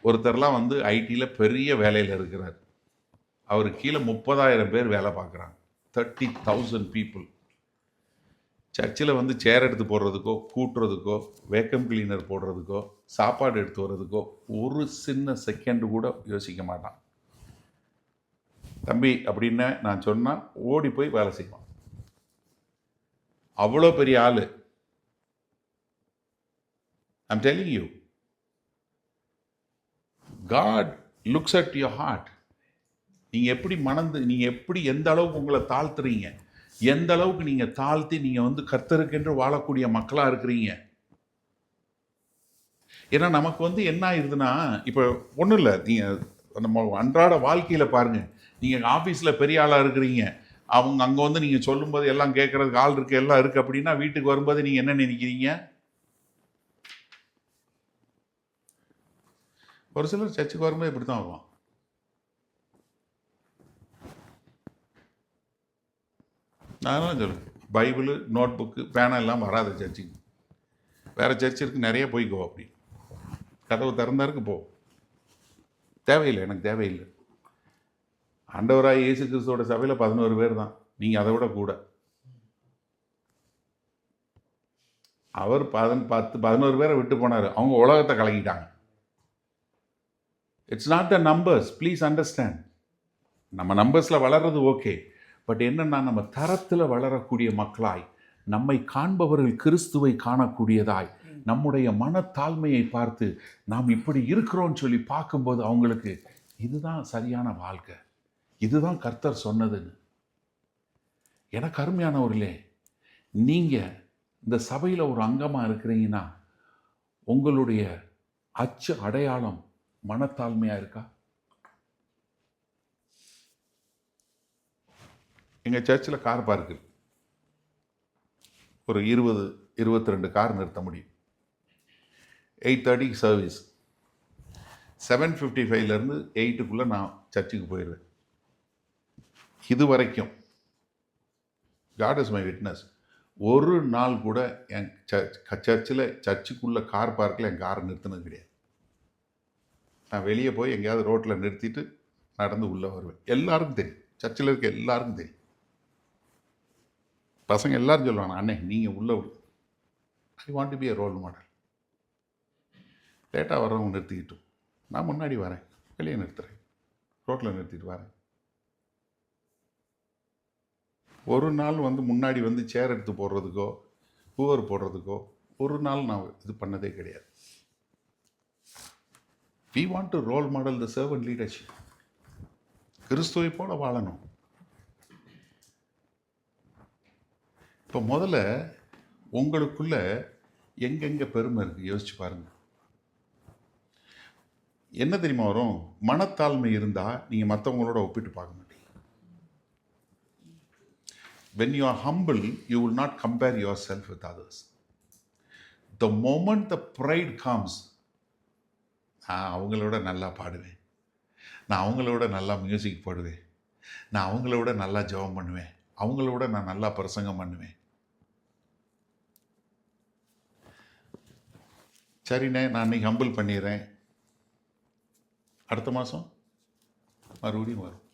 ஒருத்தர்லாம் ஐடியில் பெரிய வேலையில் இருக்கிறார். அவர் கீழே 30,000 பேர் வேலை பார்க்குறாங்க. 30,000 பீப்புள். சர்ச்சில் சேர் எடுத்து போடுறதுக்கோ, கூட்டுறதுக்கோ, வேக்கம் கிளீனர் போடுறதுக்கோ, சாப்பாடு எடுத்து வர்றதுக்கோ ஒரு சின்ன செகண்டு கூட யோசிக்க மாட்டான். தம்பி அப்படின்னு நான் சொன்னால் ஓடி போய் வேலை செய்வான். அவ்வளோ பெரிய ஆளு. I'm telling you, God looks at your heart. நீங்க எப்படி எந்த அளவுக்கு உங்களை தாழ்த்துறீங்க, எந்த அளவுக்கு நீங்க தாழ்த்தி நீங்க கர்த்தருக்கென்று வாழக்கூடிய மக்களா இருக்கிறீங்க. ஏன்னா நமக்கு வந்து என்ன ஆயிடுதுன்னா, இப்போ ஒன்றும் இல்லை, நீங்கள் நம்ம அன்றாட வாழ்க்கையில் பாருங்கள், நீங்கள் ஆஃபீஸில் பெரிய ஆளாக இருக்கிறீங்க, அவங்க அங்கே வந்து நீங்கள் சொல்லும்போது எல்லாம் கேட்குறதுக்கு ஆள் இருக்குது, எல்லாம் இருக்குது அப்படின்னா, வீட்டுக்கு வரும்போது நீங்கள் என்ன நினைக்கிறீங்க? ஒரு சிலர் சர்ச்சுக்கு வரும்போது இப்படி தான் வருவான். நான் சொல்லுவேன், பைபிளு, நோட் புக்கு, பேனா எல்லாம் வராது சர்ச்சுக்கு. வேறு சர்ச் இருக்குது, நிறைய போய்க்கோ அப்படி. கதவு திறந்தாருக்கு போ. தேவையில்லை, எனக்கு தேவையில்லை. ஆண்டவராய் இயேசு கிறிஸ்துவோட சபையில் 11 பேர் தான், நீங்கள் அதை விட கூட. அவர் 11 பேரை விட்டு போனார், அவங்க உலகத்தை கலக்கிட்டாங்க. It's not the numbers, please understand. நம்ம நம்பர்ஸில் வளர்றது ஓகே, பட் என்னன்னா நம்ம தரத்தில் வளரக்கூடிய மக்களாய், நம்மை காண்பவர்கள் கிறிஸ்துவை காணக்கூடியதாய், நம்முடைய மனத்தாழ்மையை பார்த்து நாம் இப்படி இருக்கிறோம்னு சொல்லி பார்க்கும்போது அவங்களுக்கு இதுதான் சரியான வாழ்க்கை, இதுதான் கர்த்தர் சொன்னதுன்னு. எனக்கு அருமையானவர்களே, நீங்கள் இந்த சபையில் ஒரு அங்கமாக இருக்கிறீங்கன்னா உங்களுடைய அச்சு அடையாளம் மனத்தாழ்மையாக இருக்கா? எங்கள் சர்ச்சில் கார் பார்க்கு ஒரு 20-22 கார் நிறுத்த முடியும். 8:30 சர்வீஸ், 7:55 8 நான் சர்ச்சுக்கு போயிடுவேன். இது வரைக்கும் காட் இஸ் மை விட்னஸ், ஒரு நாள் கூட என் சர்ச்சுக்குள்ள கார் பார்க்கில் என் காரை நிறுத்தினது கிடையாது. நான் வெளியே போய் எங்கேயாவது ரோட்டில் நிறுத்திட்டு நடந்து உள்ளே வருவேன். எல்லாருக்கும் தெரியும், சர்ச்சில் இருக்க எல்லாருக்கும் தெரியும். பசங்க எல்லாரும் சொல்லுவாங்க, அண்ணே நீங்கள் உள்ளே விடு, I want to be a role model. லேட்டாக வர்றவங்க நிறுத்திக்கிட்டும், நான் முன்னாடி வரேன், வெளியே நிறுத்துறேன், ரோட்டில் நிறுத்திட்டு வரேன். ஒரு நாள் வந்து முன்னாடி வந்து சேர் எடுத்து போடுறதுக்கோ ஹூவர் போடுறதுக்கோ ஒரு நாள் நான் இது பண்ணதே கிடையாது. We want to role model the servant leadership. கிறிஸ்துவை போல வாழணும். இப்போ முதல்ல உங்களுக்குள்ள எங்கெங்கே பெருமை இருக்குது யோசிச்சு பாருங்க. என்ன தெரியுமா வரும்? மனத்தாழ்மை இருந்தால் நீங்கள் மற்றவங்களோட ஒப்பிட்டு பார்க்க மாட்டீங்க. When you are humble, you will not compare yourself with others. The moment the pride comes, நான் அவங்களோட நல்லா பாடுவேன், நான் அவங்களோட நல்லா மியூசிக் போடுவேன், நான் அவங்களோட நல்லா ஜெபம் பண்ணுவேன், அவங்களோட நான் நல்லா பிரசங்கம் பண்ணுவேன். சரிண்ணே, நான் அன்றைக்கி ஹம்பிள் பண்ணிடுறேன், அடுத்த மாதம் மறுபடியும் வரும்,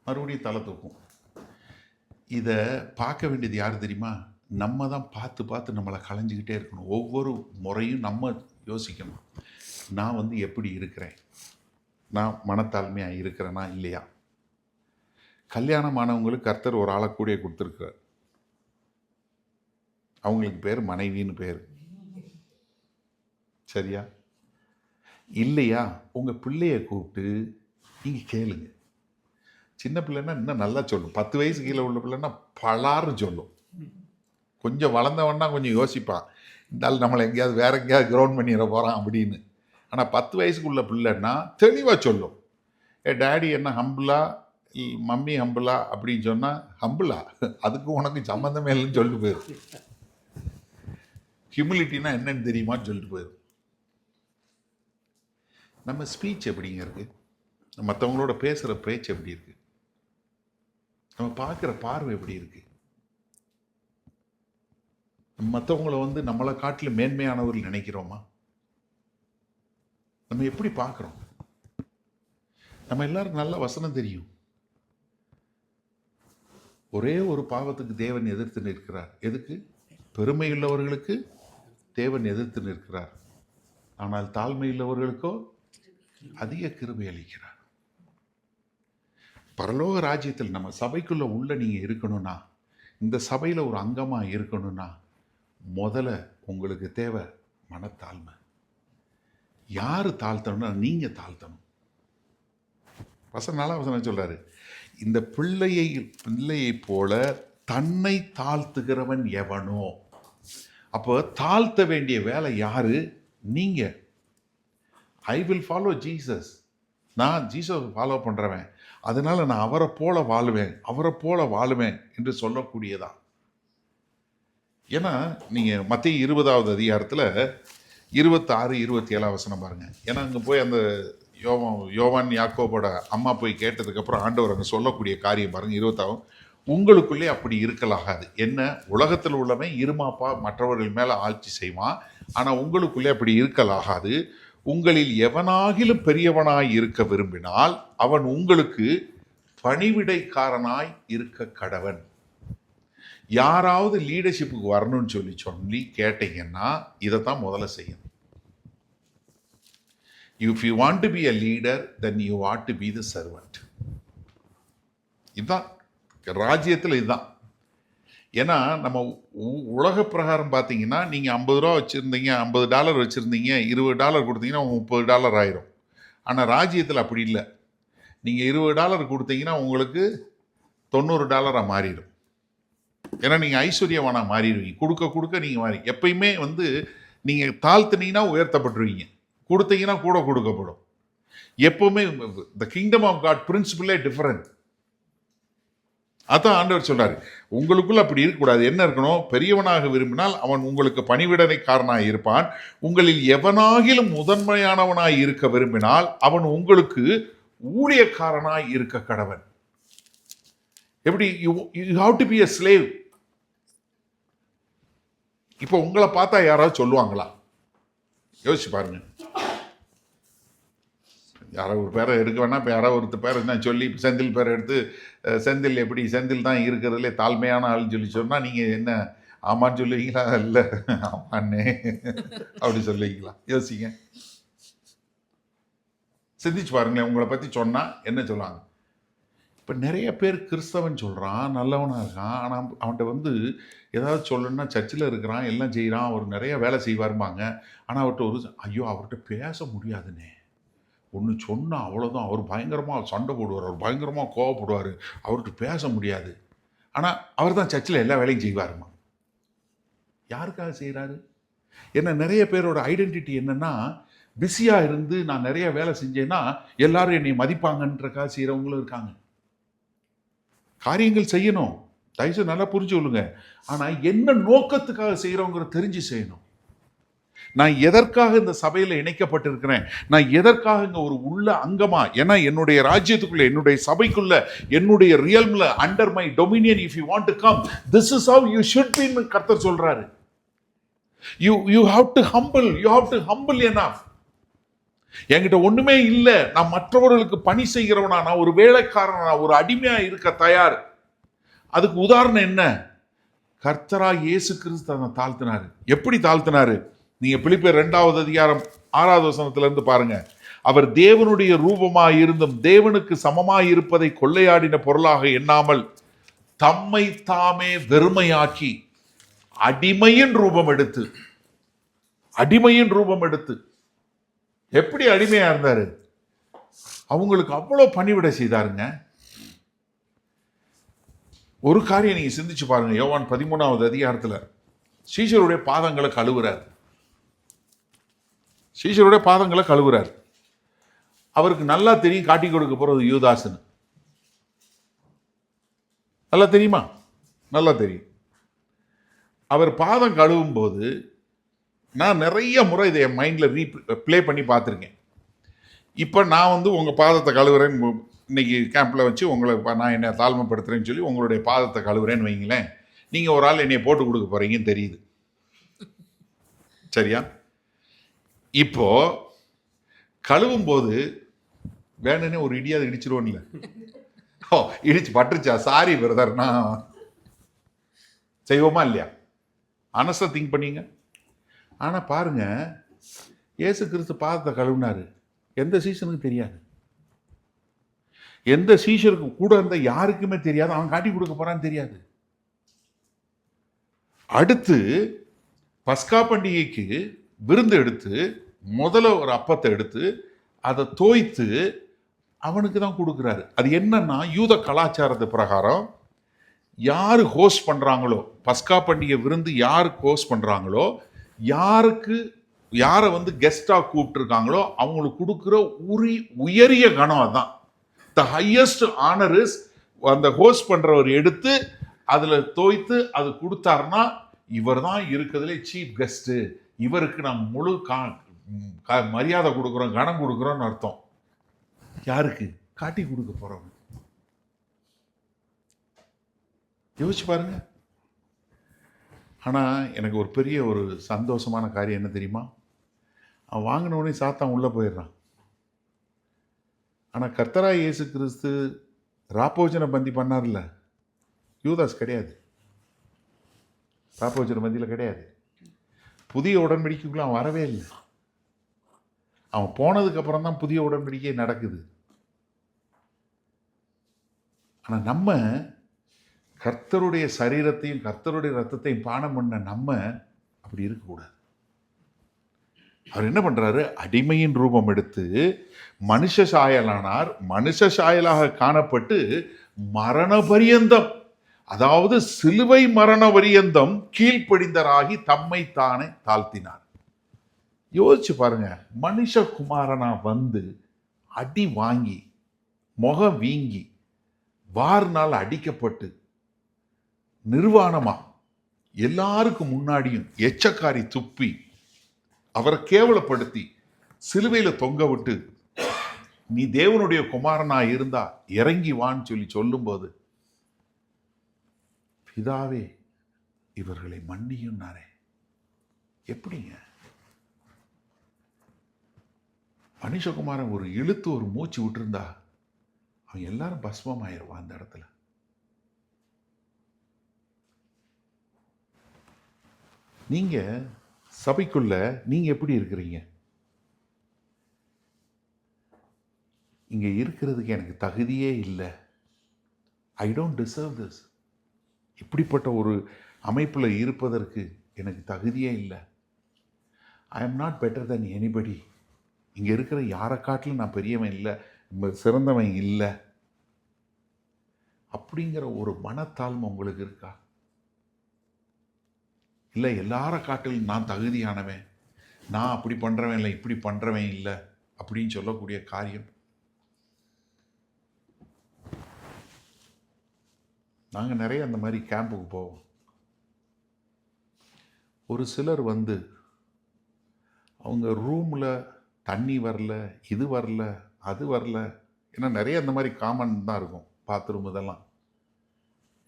மறுபடியும் தலை தூக்கும். இதை பார்க்க வேண்டியது யார் தெரியுமா? நம்ம தான் பார்த்து பார்த்து நம்மளை களைஞ்சிக்கிட்டே இருக்கணும். ஒவ்வொரு முறையும் நம்ம யோசிக்கணும், நான் வந்து எப்படி இருக்கிறேன், நான் மனத்தாழ்மையாக இருக்கிறேனா இல்லையா? கல்யாணமானவங்களுக்கு கர்த்தர் ஒரு ஆளை கூடிய கொடுத்துருக்கிறார், அவங்களுக்கு பேர் மனைவின்னு பேர், சரியா? இல்லையா? உங்கள் பிள்ளைய கூப்பிட்டு நீங்கள் கேளுங்க. சின்ன பிள்ளைன்னா இன்னும் நல்லா சொல்லும், 10 வயசு கீழே உள்ள பிள்ளைன்னா பலாறு சொல்லும். கொஞ்சம் வளர்ந்தவன்னா கொஞ்சம் யோசிப்பான், இருந்தாலும் நம்மளை எங்கேயாவது வேற எங்கேயாவது கிரவுண்ட் பண்ணிட போகிறான் அப்படின்னு. ஆனால் 10 வயசுக்குள்ள பிள்ளைன்னா தெளிவாக சொல்லும், டேடி என்ன ஹம்பிளா, மம்மி ஹம்பிளா அப்படின்னு சொன்னால், ஹம்பிளா அதுக்கு உனக்கு சம்மந்தமே இல்லைன்னு சொல்லிட்டு போயிடும். ஹியூமிலிட்டினா என்னன்னு தெரியுமான்னு சொல்லிட்டு போயிடும். நம்ம ஸ்பீச் எப்படிங்க இருக்குது? மற்றவங்களோட பேசுகிற பேச்சு எப்படி இருக்குது? நம்ம பார்க்குற பார்வை எப்படி இருக்குது? மற்றவங்களை வந்து நம்மளை காட்டிலும் மேன்மையானவர்கள் நினைக்கிறோமா? நம்ம எப்படி பார்க்குறோம்? நம்ம எல்லாருக்கும் நல்ல வசனம் தெரியும். ஒரே ஒரு பாவத்துக்கு தேவன் எதிர்த்து நிற்கிறார். எதுக்கு? பெருமையுள்ளவர்களுக்கு தேவன் எதிர்த்து நிற்கிறார், ஆனால் தாழ்மையுள்ளவர்களுக்கோ அதிக கிருபை அளிக்கிறார். பரலோக ராஜ்யத்தில் நம்ம சபைக்குள்ள உள்ள நீங்கள் இருக்கணும்னா, இந்த சபையில் ஒரு அங்கமாக இருக்கணும்னா, முதல்ல உங்களுக்கு தேவை மனத்தாழ்மை. யார் தாழ்த்தணும்னா நீங்கள் தாழ்த்தணும். நல்லா வசனம் சொல்றாரு, இந்த பிள்ளையை போல தன்னை தாழ்த்துகிறவன் எவனோ அப்போ தாழ்த்த வேண்டிய வேலை யாரு? நீங்க. I will follow Jesus. நான் ஜீசஸ் ஃபாலோ பண்றவன், அதனால நான் அவரை போல வாழுவேன், அவரை போல வாழுவேன் என்று சொல்லக்கூடியதா. ஏன்னா நீங்க மத்தேயு 20வது அதிகாரத்துல 26, 27 வசனம் பாருங்க. ஏன்னா அங்க போய் அந்த யோவான் யாக்கோபோட அம்மா போய் கேட்டதுக்கு அப்புறம் ஆண்டவர் அங்க சொல்லக்கூடிய காரியம் பாருங்க. 26 உங்களுக்குள்ளே அப்படி இருக்கலாகாது. என்ன, உலகத்தில் உள்ளவன் இருமாப்பா மற்றவர்கள் மேல ஆட்சி செய்வான், ஆனா உங்களுக்குள்ளே அப்படி இருக்கலாகாது. உங்களில் எவனாகிலும் பெரியவனாய் இருக்க விரும்பினால் அவன் உங்களுக்கு பணிவிடைக்காரனாய் இருக்க கடவன். யாராவது லீடர்ஷிப்புக்கு வரணும்னு சொல்லி கேட்டீங்கன்னா இதைத்தான் முதல்ல செய்யணும். If you want to be a leader, then you ought to be the servant. இதுதான் ராஜ்யத்தில் இதுதான். ஏன்னா நம்ம உலக பிரகாரம் பார்த்தீங்கன்னா நீங்கள் 50 ரூபா வச்சுருந்தீங்க, $50 வச்சுருந்தீங்க, $20 கொடுத்தீங்கன்னா $30 ஆயிரும். ஆனால் ராஜ்யத்தில் அப்படி இல்லை. நீங்கள் $20 கொடுத்தீங்கன்னா உங்களுக்கு $90 மாறிடும். ஏன்னா நீங்கள் ஐஸ்வர்யவானா மாறிடுவீங்க. கொடுக்க கொடுக்க நீங்கள் மாறி எப்பயுமே நீங்கள் தாழ்த்துனீங்கன்னா உயர்த்தப்பட்டுருவீங்க, கொடுத்தீங்கன்னா கூட கொடுக்கப்படும். எப்பவுமே த கிங்டம் ஆஃப் காட் பிரின்சிபிளே டிஃபரெண்ட். அதான் ஆண்டவர் சொல்றாரு, உங்களுக்குள்ள அப்படி இருக்கக்கூடாது. என்ன இருக்கணும்? பெரியவனாக விரும்பினால் அவன் உங்களுக்கு பணிவிடைக்காரனாய் இருப்பான். உங்களில் எவனாகிலும் முதன்மையானவனாய் இருக்க விரும்பினால் அவன் உங்களுக்கு ஊழியக்காரனாய் இருக்க கடவன். எப்படி? You have to be a slave. இப்போ உங்களை பார்த்தா யாராவது சொல்லுவாங்களா? யோசிச்சு பாருங்க. யாரோ ஒரு பேரை எடுக்க வேணா, இப்போ யாரோ ஒருத்தர் பேர் என்ன சொல்லி செந்தில் பேரை எடுத்து செந்தில் எப்படி செந்தில் தான் இருக்கிறதுலே தாழ்மையான ஆள்னு சொல்லி சொன்னால் நீங்கள் என்ன ஆமான்னு சொல்லுவீங்களா? இல்லை ஆமாண்ணே அப்படி சொல்லுவீங்களா? யோசிங்க, சிந்திச்சு பாருங்களேன். உங்களை பற்றி சொன்னால் என்ன சொல்லுவாங்க? இப்போ நிறைய பேர் கிறிஸ்தவன் சொல்கிறான், நல்லவனாக இருக்கான், ஆனால் அவன்கிட்ட ஏதாவது சொல்லணும்னா சர்ச்சில் இருக்கிறான், எல்லாம் செய்கிறான், அவர் நிறைய வேலை செய்வாருப்பாங்க. ஆனால் அவர்கிட்ட ஐயோ அவர்கிட்ட பேச முடியாதுன்னே, ஒன்று சொன்னால் அவ்வளோதான், அவர் பயங்கரமாக சண்டை போடுவார், அவர் பயங்கரமாக கோவப்படுவார், அவர்கிட்ட பேச முடியாது. ஆனால் அவர் தான் சர்ச்சில் எல்லா வேலையும் செய்வாருமா. யாருக்காக செய்கிறாரு? ஏன்னா நிறைய பேரோட ஐடென்டிட்டி என்னன்னா, பிஸியாக இருந்து நான் நிறைய வேலை செஞ்சேன்னா எல்லாரும் என்னை மதிப்பாங்கன்றக்காக செய்கிறவங்களும் இருக்காங்க. காரியங்கள் செய்யணும், தயவுசெய்து நல்லா புரிஞ்சு கொள்ளுங்க. ஆனால் என்ன நோக்கத்துக்காக செய்கிறவங்கிற தெரிஞ்சு செய்யணும். நான் எதற்காக இந்த சபையில் இணைக்கப்பட்டிருக்கிறேன், நான் எதற்காக இங்கே ஒரு உள்ள அங்கமா, ஏன்னா என்னுடைய ராஜ்யத்துக்குள்ள, என்னுடைய சபைக்குள்ள, என்னுடைய ரியல்ம்ல under my dominion if you want to come, this is how you should be. கர்த்தர் சொல்றாரு, you have to humble, you have to humble enough. என்கிட்ட ஒண்ணுமே இல்லை, நான் மற்றவர்களுக்கு பணி செய்கிறவனா, நான் ஒரு வேலைக்காரனா, ஒரு அடிமையா இருக்க தயார். அதுக்கு உதாரணம் என்ன? கர்த்தரா இயேசு கிறிஸ்து தாழ்த்தினாரு. எப்படி தாழ்த்தினாரு? நீங்க பிலிப்பியர் 2வது அதிகாரம் 6வது வசனத்திலிருந்து பாருங்க. அவர் தேவனுடைய ரூபமாய் இருந்தும் தேவனுக்கு சமமாய் இருப்பதை கொள்ளையாடின பொருளாக எண்ணாமல் தம்மை தாமே வெறுமையாக்கி அடிமையின் ரூபம் எடுத்து எப்படி அடிமையா இருந்தாரு? அவங்களுக்கு அவ்வளவு பணிவிடை செய்தாருங்க. ஒரு காரியம் நீங்க சிந்திச்சு பாருங்க. யோவான் 13வது அதிகாரத்துல சீஷருடைய பாதங்களை கழுவுறார். அவருக்கு நல்லா தெரியும் காட்டி கொடுக்க போறது யூதாஸ்னு. நல்லா தெரியுமா? நல்லா தெரியும். அவர் பாதம் கழுவும் போது நான் நிறைய முறை இதை என் மைண்டில் ப்ளே பண்ணி பார்த்துருக்கேன். இப்போ நான் உங்கள் பாதத்தை கழுவுறேன்னு இன்னைக்கு கேம்பில் வச்சு உங்களை நான் என்னை தாழ்மைப்படுத்துறேன்னு சொல்லி உங்களுடைய பாதத்தை கழுவுறேன்னு வைங்களேன். நீங்கள் ஒரு ஆள் என்னைய போட்டு கொடுக்க போகிறீங்கன்னு தெரியுது, சரியா? இப்போ கழுவும் போது வேணுன்னே ஒரு இடியாவது இடிச்சிருவோம்ல. இடிச்சு பட்டுருச்சா, சாரி பிரதர்னா செய்வோமா இல்லையா? அனஸ்டா திங்க் பண்ணீங்க. ஆனால் பாருங்க, இயேசு கிறிஸ்து பாதத்தை கழுவினாரு. எந்த சீசனுக்கு தெரியாது, எந்த சீஷருக்கு கூட இருந்த யாருக்குமே தெரியாது. அவன் காட்டி கொடுக்க போறான்னு தெரியாது. அடுத்து பஸ்கா பண்டிகைக்கு விருந்து எடுத்து முதல்ல ஒரு அப்பத்தை எடுத்து அதை தோய்த்து அவனுக்கு தான் கொடுக்குறாரு. அது என்னன்னா, யூத கலாச்சாரத்து பிரகாரம் யார் ஹோஸ்ட் பண்ணுறாங்களோ, பஸ்கா பண்டிகை விருந்து யார் ஹோஸ்ட் பண்ணுறாங்களோ, யாரை வந்து கெஸ்டாக கூப்பிட்டுருக்காங்களோ அவங்களுக்கு கொடுக்குற உயரிய கணம் அதான். த ஹையஸ்ட் ஆனர் இஸ் அந்த ஹோஸ்ட் பண்ணுறவர் எடுத்து அதில் தோய்த்து அது கொடுத்தாருன்னா இவர் தான் இருக்கிறதுலே சீஃப் கெஸ்ட்டு, இவருக்கு நாங்கள் முழு மரியாதை கொடுக்குறோம், கணம் கொடுக்குறோம்னு அர்த்தம். யாருக்கு? காட்டி கொடுக்க போகிறவங்க. யோசிச்சு பாருங்க. ஆனால் எனக்கு ஒரு பெரிய ஒரு சந்தோஷமான காரியம் என்ன தெரியுமா? அவன் வாங்கினவனே சாத்தான் உள்ளே போயிடுறான். ஆனால் கர்த்தராய் இயேசு கிறிஸ்து ராப்போஜன பந்தி பண்ணார்ல, யூதாஸ் கிடையாது, ராப்போஜன பந்தியில் கிடையாது. புதிய உடன்படிக்கைக்குள்ள அவன் வரவே இல்லை. அவன் போனதுக்கு அப்புறம் தான் புதிய உடன்படிக்கை நடக்குது. ஆனால் நம்ம கர்த்தருடைய சரீரத்தையும் கர்த்தருடைய ரத்தத்தையும் பானம் பண்ண நம்ம அப்படி இருக்கக்கூடாது. அவர் என்ன பண்றாரு? அடிமையின் ரூபம் எடுத்து மனுஷ சாயலானார். மனுஷ சாயலாக காணப்பட்டு மரண பரியந்தம், அதாவது சிலுவை மரண பரியந்தம் கீழ்ப்படிந்தராகி தம்மை தானே தாழ்த்தினார். யோசிச்சு பாருங்க. மனுஷகுமாரனா வந்து அடி வாங்கி, முகம் வீங்கி, வார்னால் அடிக்கப்பட்டு, நிர்வாணமா எல்லாருக்கும் முன்னாடியும் எச்சக்காரி துப்பி அவரை கேவலப்படுத்தி சிலுவையில தொங்க விட்டு, நீ தேவனுடைய குமாரனா இருந்தா இறங்கி வான்னு சொல்லி சொல்லும்போது, பிதாவே இவர்களை மன்னியும் நாரே. எப்படிங்க? மனுஷகுமாரன் ஒரு இழுத்து ஒரு மூச்சு விட்டுருந்தா அவன் எல்லாரும் பஸ்மம் ஆயிடுவான் அந்த இடத்துல. நீங்க சபைக்குள்ள நீங்க எப்படி இருக்கிறீங்க? இங்க இருக்கிறதுக்கு எனக்கு தகுதியே இல்லை, ஐ டோன்ட் டிசர்வ் திஸ், இப்படிப்பட்ட ஒரு அமைப்புல இருப்பதற்கு எனக்கு தகுதியே இல்லை, I am not better then anybody, இங்க இருக்கிற யாரை காட்டிலும் நான் பெரியவன் இல்லை, சிறந்தவன் இல்லை, அப்படிங்கிற ஒரு மனத்தாழ்மை உங்களுக்கு இருக்கா? இல்லை எல்லார காட்டிலும் நான் தகுதியானவன், நான் அப்படி பண்ணுறவன் இல்லை, இப்படி பண்ணுறவன் இல்லை அப்படின்னு சொல்லக்கூடிய காரியம். நாங்கள் நிறைய அந்த மாதிரி கேம்புக்கு போவோம். ஒரு சிலர் வந்து அவங்க ரூமில் தண்ணி வரல, இது வரல, அது வரல, ஏன்னா நிறைய அந்த மாதிரி காமன் தான் இருக்கும், பாத்ரூம் இதெல்லாம்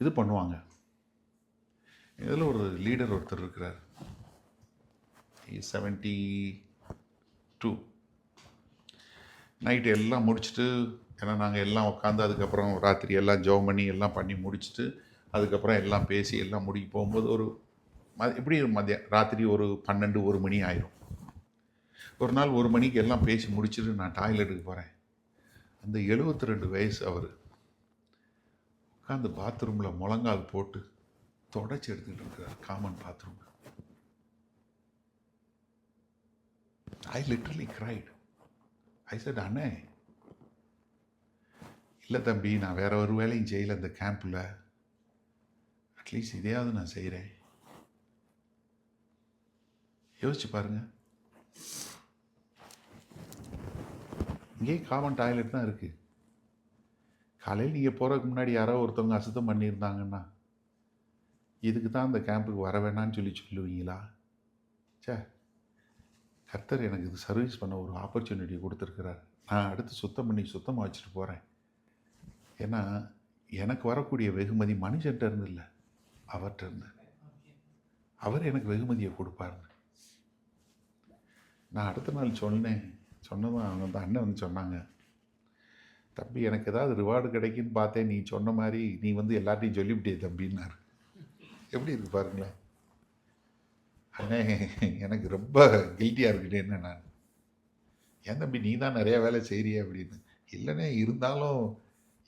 இது பண்ணுவாங்க. இதில் ஒரு லீடர் ஒருத்தர் இருக்கிறார், 72. நைட்டு எல்லாம் முடிச்சுட்டு, ஏன்னா நாங்கள் எல்லாம் உட்காந்து அதுக்கப்புறம் ராத்திரி எல்லாம் ஜெபம் பண்ணி எல்லாம் பண்ணி முடிச்சுட்டு அதுக்கப்புறம் எல்லாம் பேசி எல்லாம் முடிக்க போகும்போது ஒரு இப்படி ராத்திரி ஒரு 12-1 மணி ஆயிரும். ஒரு நாள் 1 மணிக்கு எல்லாம் பேசி முடிச்சுட்டு நான் டாய்லெட்டுக்கு போகிறேன். அந்த 72 வயசு அவர் உட்காந்து பாத்ரூமில் முழங்கால் போட்டு தொடச்சி எடுத்துக்கிட்டு இருக்கிறார், காமன் பாத்ரூம். ஐ லிட்டரலி கிரைட். ஐ செட், அண்ணே இல்லை தம்பி, நான் வேற ஒரு வேலையும் செய்யலை இந்த கேம்பில், அட்லீஸ்ட் இதையாவது நான் செய்கிறேன். யோசிச்சு பாருங்க. இங்கே காமன் டாய்லெட் தான் இருக்குது. காலையில் நீங்கள் போகிறதுக்கு முன்னாடி யாரோ ஒருத்தவங்க அசுத்தம் பண்ணியிருந்தாங்கன்னா இதுக்கு தான் அந்த கேம்புக்கு வர வேணான்னு சொல்லுவீங்களா? சே, கர்த்தர் எனக்கு இது சர்வீஸ் பண்ண ஒரு ஆப்பர்ச்சுனிட்டி கொடுத்துருக்கிறார், நான் அடுத்து சுத்தமாக வச்சுட்டு போகிறேன். ஏன்னா எனக்கு வரக்கூடிய வெகுமதி மனுஷன்ட்ட இருந்து இல்லை, அவர்கிட்ட இருந்து. அவர் எனக்கு வெகுமதியை கொடுப்பாருன்னு நான் அடுத்த நாள் சொன்னதும் அவங்க அந்த அண்ணன் வந்து சொன்னாங்க, தம்பி எனக்கு ஏதாவது ரிவார்டு கிடைக்குன்னு பார்த்தேன், நீ சொன்ன மாதிரி நீ வந்து எல்லாத்தையும் சொல்லிவிட்டே தம்பின்னாரு. எப்படி இருக்கு பாருங்களேன். அண்ணே எனக்கு ரொம்ப கில்ட்டியாக இருக்குன்னு என்ன, நான் ஏன் தம்பி நீ தான் நிறையா வேலை செய்கிறிய அப்படின்னு. இல்லைண்ணே, இருந்தாலும்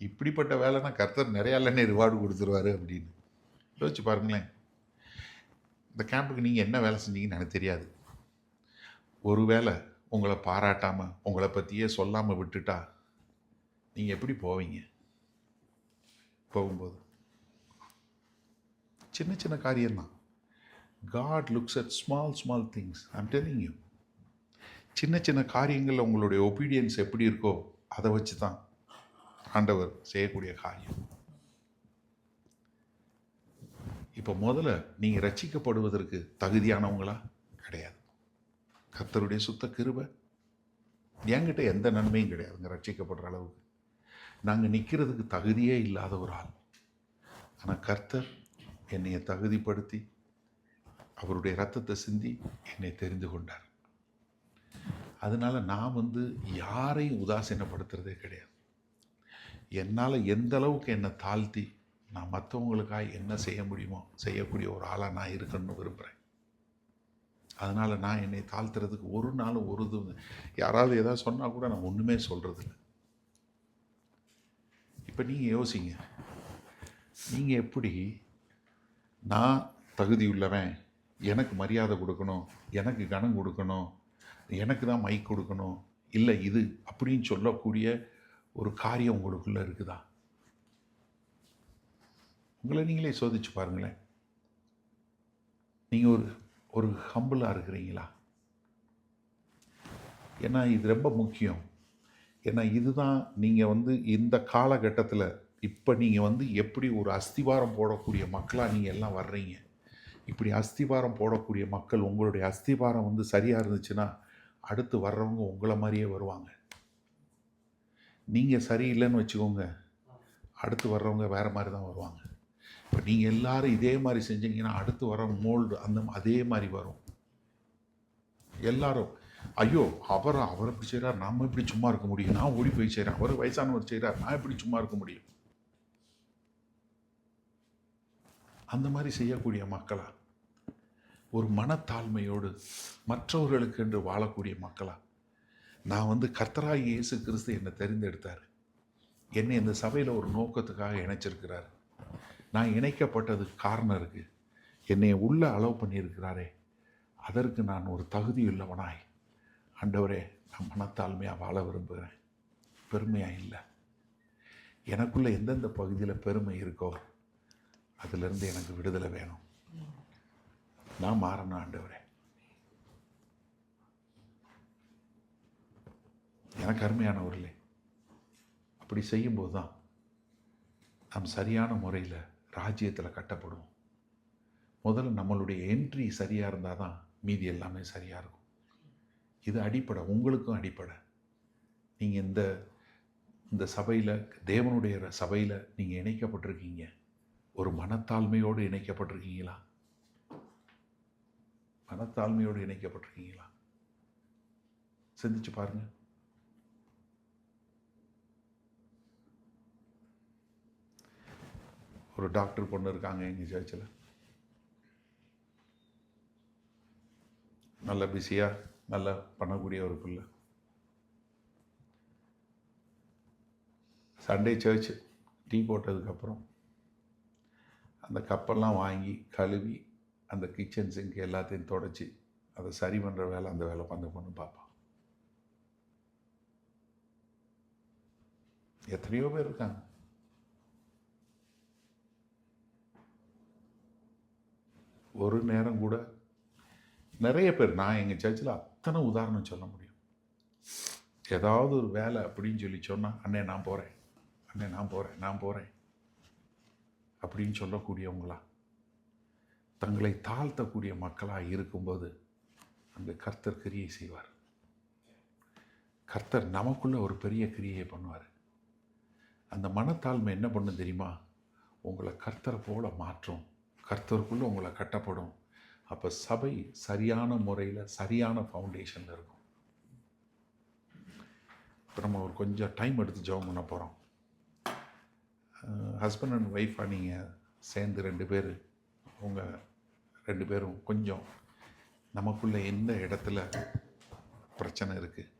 இப்படிப்பட்ட வேலைன்னா கர்த்தர் நிறையா இல்லைன்னே ரிவார்டு கொடுத்துருவாரு அப்படின்னு. யோசிச்சு பாருங்களேன். இந்த கேம்புக்கு நீங்கள் என்ன வேலை செஞ்சீங்கன்னு எனக்கு தெரியாது. ஒரு வேளை உங்களை பாராட்டாமல் உங்களை பற்றியே சொல்லாமல் விட்டுட்டா நீங்கள் எப்படி போவீங்க? போகும்போது சின்ன சின்ன காரியம்தான். God looks at small small things. I'm telling you. சின்ன சின்ன காரியங்களில் உங்களுடைய ஒபீடியன்ஸ் எப்படி இருக்கோ அதை வச்சு தான் ஆண்டவர் செய்யக்கூடிய காரியம். இப்போ முதல்ல நீங்கள் ரட்சிக்கப்படுவதற்கு தகுதியானவங்களா? கிடையாது. கர்த்தருடைய சுத்த கிருபை. என்கிட்ட எந்த நன்மையும் கிடையாதுங்க ரட்சிக்கப்படுற அளவுக்கு. நாங்கள் நிற்கிறதுக்கு தகுதியே இல்லாத ஒரு ஆள். ஆனால் கர்த்தர் என்னைய தகுதிப்படுத்தி அவருடைய ரத்தத்தை சிந்தி என்னை தெரிந்து கொண்டார். அதனால் நான் யாரையும் உதாசீனப்படுத்துறதே கிடையாது. என்னால் எந்த அளவுக்கு என்னை தாழ்த்தி நான் மற்றவங்களுக்காக என்ன செய்ய முடியுமோ செய்யக்கூடிய ஒரு ஆளாக நான் இருக்கணும்னு விரும்புகிறேன். அதனால் நான் என்னை தாழ்த்துறதுக்கு ஒரு நாள் ஒரு இது யாராவது எதாவது சொன்னால் கூட நான் ஒன்றுமே சொல்கிறதில்ல. இப்போ நீங்கள் யோசிங்க, நீங்கள் எப்படி நான் தகுதியுள்ளவன், எனக்கு மரியாதை கொடுக்கணும், எனக்கு கனம் கொடுக்கணும், எனக்கு தான் மைக் கொடுக்கணும், இல்லை இது அப்படின்னு சொல்லக்கூடிய ஒரு காரியம் உங்களுக்குள்ளே இருக்குதா? உங்களை நீங்களே சோதிச்சு பாருங்களேன். நீங்கள் ஒரு ஹம்பிளாக இருக்கிறீங்களா? ஏன்னா இது ரொம்ப முக்கியம். ஏன்னா இதுதான் நீங்கள் இந்த காலகட்டத்தில் இப்போ நீங்கள் எப்படி ஒரு அஸ்திவாரம் போடக்கூடிய மக்களாக நீங்கள் எல்லாம் வர்றீங்க. இப்படி அஸ்திவாரம் போடக்கூடிய மக்கள், உங்களுடைய அஸ்திவாரம் சரியாக இருந்துச்சுன்னா அடுத்து வர்றவங்க உங்களை மாதிரியே வருவாங்க. நீங்கள் சரியில்லைன்னு வச்சுக்கோங்க, அடுத்து வர்றவங்க வேறு மாதிரி தான் வருவாங்க. இப்போ நீங்கள் எல்லாரும் இதே மாதிரி செஞ்சீங்கன்னா அடுத்து வர மோல்டு அதே மாதிரி வரும். எல்லாரும் ஐயோ அவர் இப்படி செய்கிறார், நம்ம எப்படி சும்மா இருக்க முடியும், நான் ஓடி போய் செய்கிறேன், அவர் வயசானவர் செய்கிறார், நான் எப்படி சும்மா இருக்க முடியும், அந்த மாதிரி செய்யக்கூடிய மக்களா? ஒரு மனத்தாழ்மையோடு மற்றவர்களுக்கு என்று வாழக்கூடிய மக்களா? நான் கர்த்தராகிய இயேசு கிறிஸ்து என்னை தெரிந்தெடுத்தார். என்னை இந்த சபையில் ஒரு நோக்கத்துக்காக இணைச்சிருக்கிறார். நான் இணைக்கப்பட்டதுக்கு காரணம் இருக்குது. என்னை உள்ள அலோவ் பண்ணியிருக்கிறாரே, அதற்கு நான் ஒரு தகுதியுள்ளவனாய், ஆண்டவரே நான் மனத்தாழ்மையாக வாழ விரும்புகிறேன், பெருமையாக இல்லை. எனக்குள்ளே எந்தெந்த பகுதியில் பெருமை இருக்கோ அதிலிருந்து எனக்கு விடுதலை வேணும். நான் மாறணும் ஆண்டவரே. எனக்கு அருமையானவர்களே, அப்படி செய்யும்போது தான் நாம் சரியான முறையில் ராஜ்யத்தில் கட்டப்படுவோம். முதல்ல நம்மளுடைய என்ட்ரி சரியாக இருந்தால் தான் மீதி எல்லாமே சரியாக இருக்கும். இது அடிப்படை, உங்களுக்கும் அடிப்படை. நீங்கள் இந்த சபையில், தேவனுடைய சபையில் நீங்கள் இணைக்கப்பட்டிருக்கீங்க. ஒரு மனத்தாழ்மையோடு இணைக்கப்பட்டிருக்கீங்களா? மனத்தாழ்மையோடு இணைக்கப்பட்டிருக்கீங்களா? சிந்திச்சு பாருங்க. ஒரு டாக்டர் பொண்ணு இருக்காங்க எங்கள் சர்ச்சில். நல்ல பிஸியாக நல்லா பண்ணக்கூடிய ஒரு பிள்ளை. சண்டே சர்ச் டீ போட்டதுக்கப்புறம் அந்த கப்பெல்லாம் வாங்கி கழுவி அந்த கிச்சன் சிங்க் எல்லாத்தையும் தொடச்சி அதை சரி பண்ணுற வேலை, அந்த வேலை அந்த பொண்ணு பார்ப்பான். எத்தனையோ பேர் இருக்காங்க. ஒரு நேரம் கூட நிறைய பேர், நான் எங்கள் சர்ச்சில் அத்தனை உதாரணம் சொல்ல முடியும். ஏதாவது ஒரு வேலை அப்படின்னு சொல்லி சொன்னால், அண்ணே நான் போகிறேன், அண்ணே நான் போகிறேன், நான் போகிறேன் அப்படின்னு சொல்லக்கூடியவங்களா, தங்களை தாழ்த்தக்கூடிய மக்களாக இருக்கும்போது அந்த கர்த்தர் கிரியை செய்வார். கர்த்தர் நமக்குள்ள ஒரு பெரிய கிரியை பண்ணுவார். அந்த மனத்தாழ்மை என்ன பண்ணும் தெரியுமா? உங்களை கர்த்தரை போல மாற்றும். கர்த்தருக்குள்ளே உங்களை கட்டப்படும். அப்போ சபை சரியான முறையில் சரியான ஃபவுண்டேஷனில் இருக்கும். இப்போ நம்ம ஒரு கொஞ்சம் டைம் எடுத்து ஜெபம் பண்ண போகிறோம். ஹஸ்பண்ட் அண்ட் ஒய்ஃபாக நீங்கள் சேர்ந்து 2 பேர், உங்கள் 2 பேரும் கொஞ்சம் நமக்குள்ளே எந்த இடத்துல பிரச்சனை இருக்குது,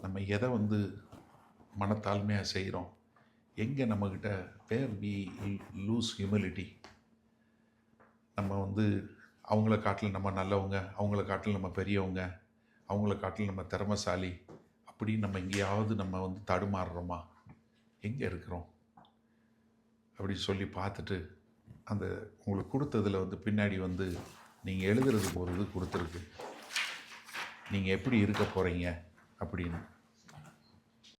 நம்ம எதை மனத்தாழ்மையாக செய்கிறோம், எங்கே நம்மக்கிட்ட வேர் வி லூஸ் ஹியூமிலிட்டி, நம்ம அவங்கள காட்டில் நம்ம நல்லவங்க, அவங்கள காட்டில் நம்ம பெரியவங்க, அவங்கள காட்டில் நம்ம திறமைசாலி அப்படின்னு நம்ம எங்கேயாவது நம்ம தடுமாறுறோமா, எங்கே இருக்கிறோம் அப்படி சொல்லி பார்த்துட்டு அந்த உங்களுக்கு கொடுத்ததில் வந்து பின்னாடி வந்து நீங்கள் எழுதுறதுக்கு ஒரு இது கொடுத்துருக்கு, நீங்கள் எப்படி இருக்க போகிறீங்க அப்படின்னு.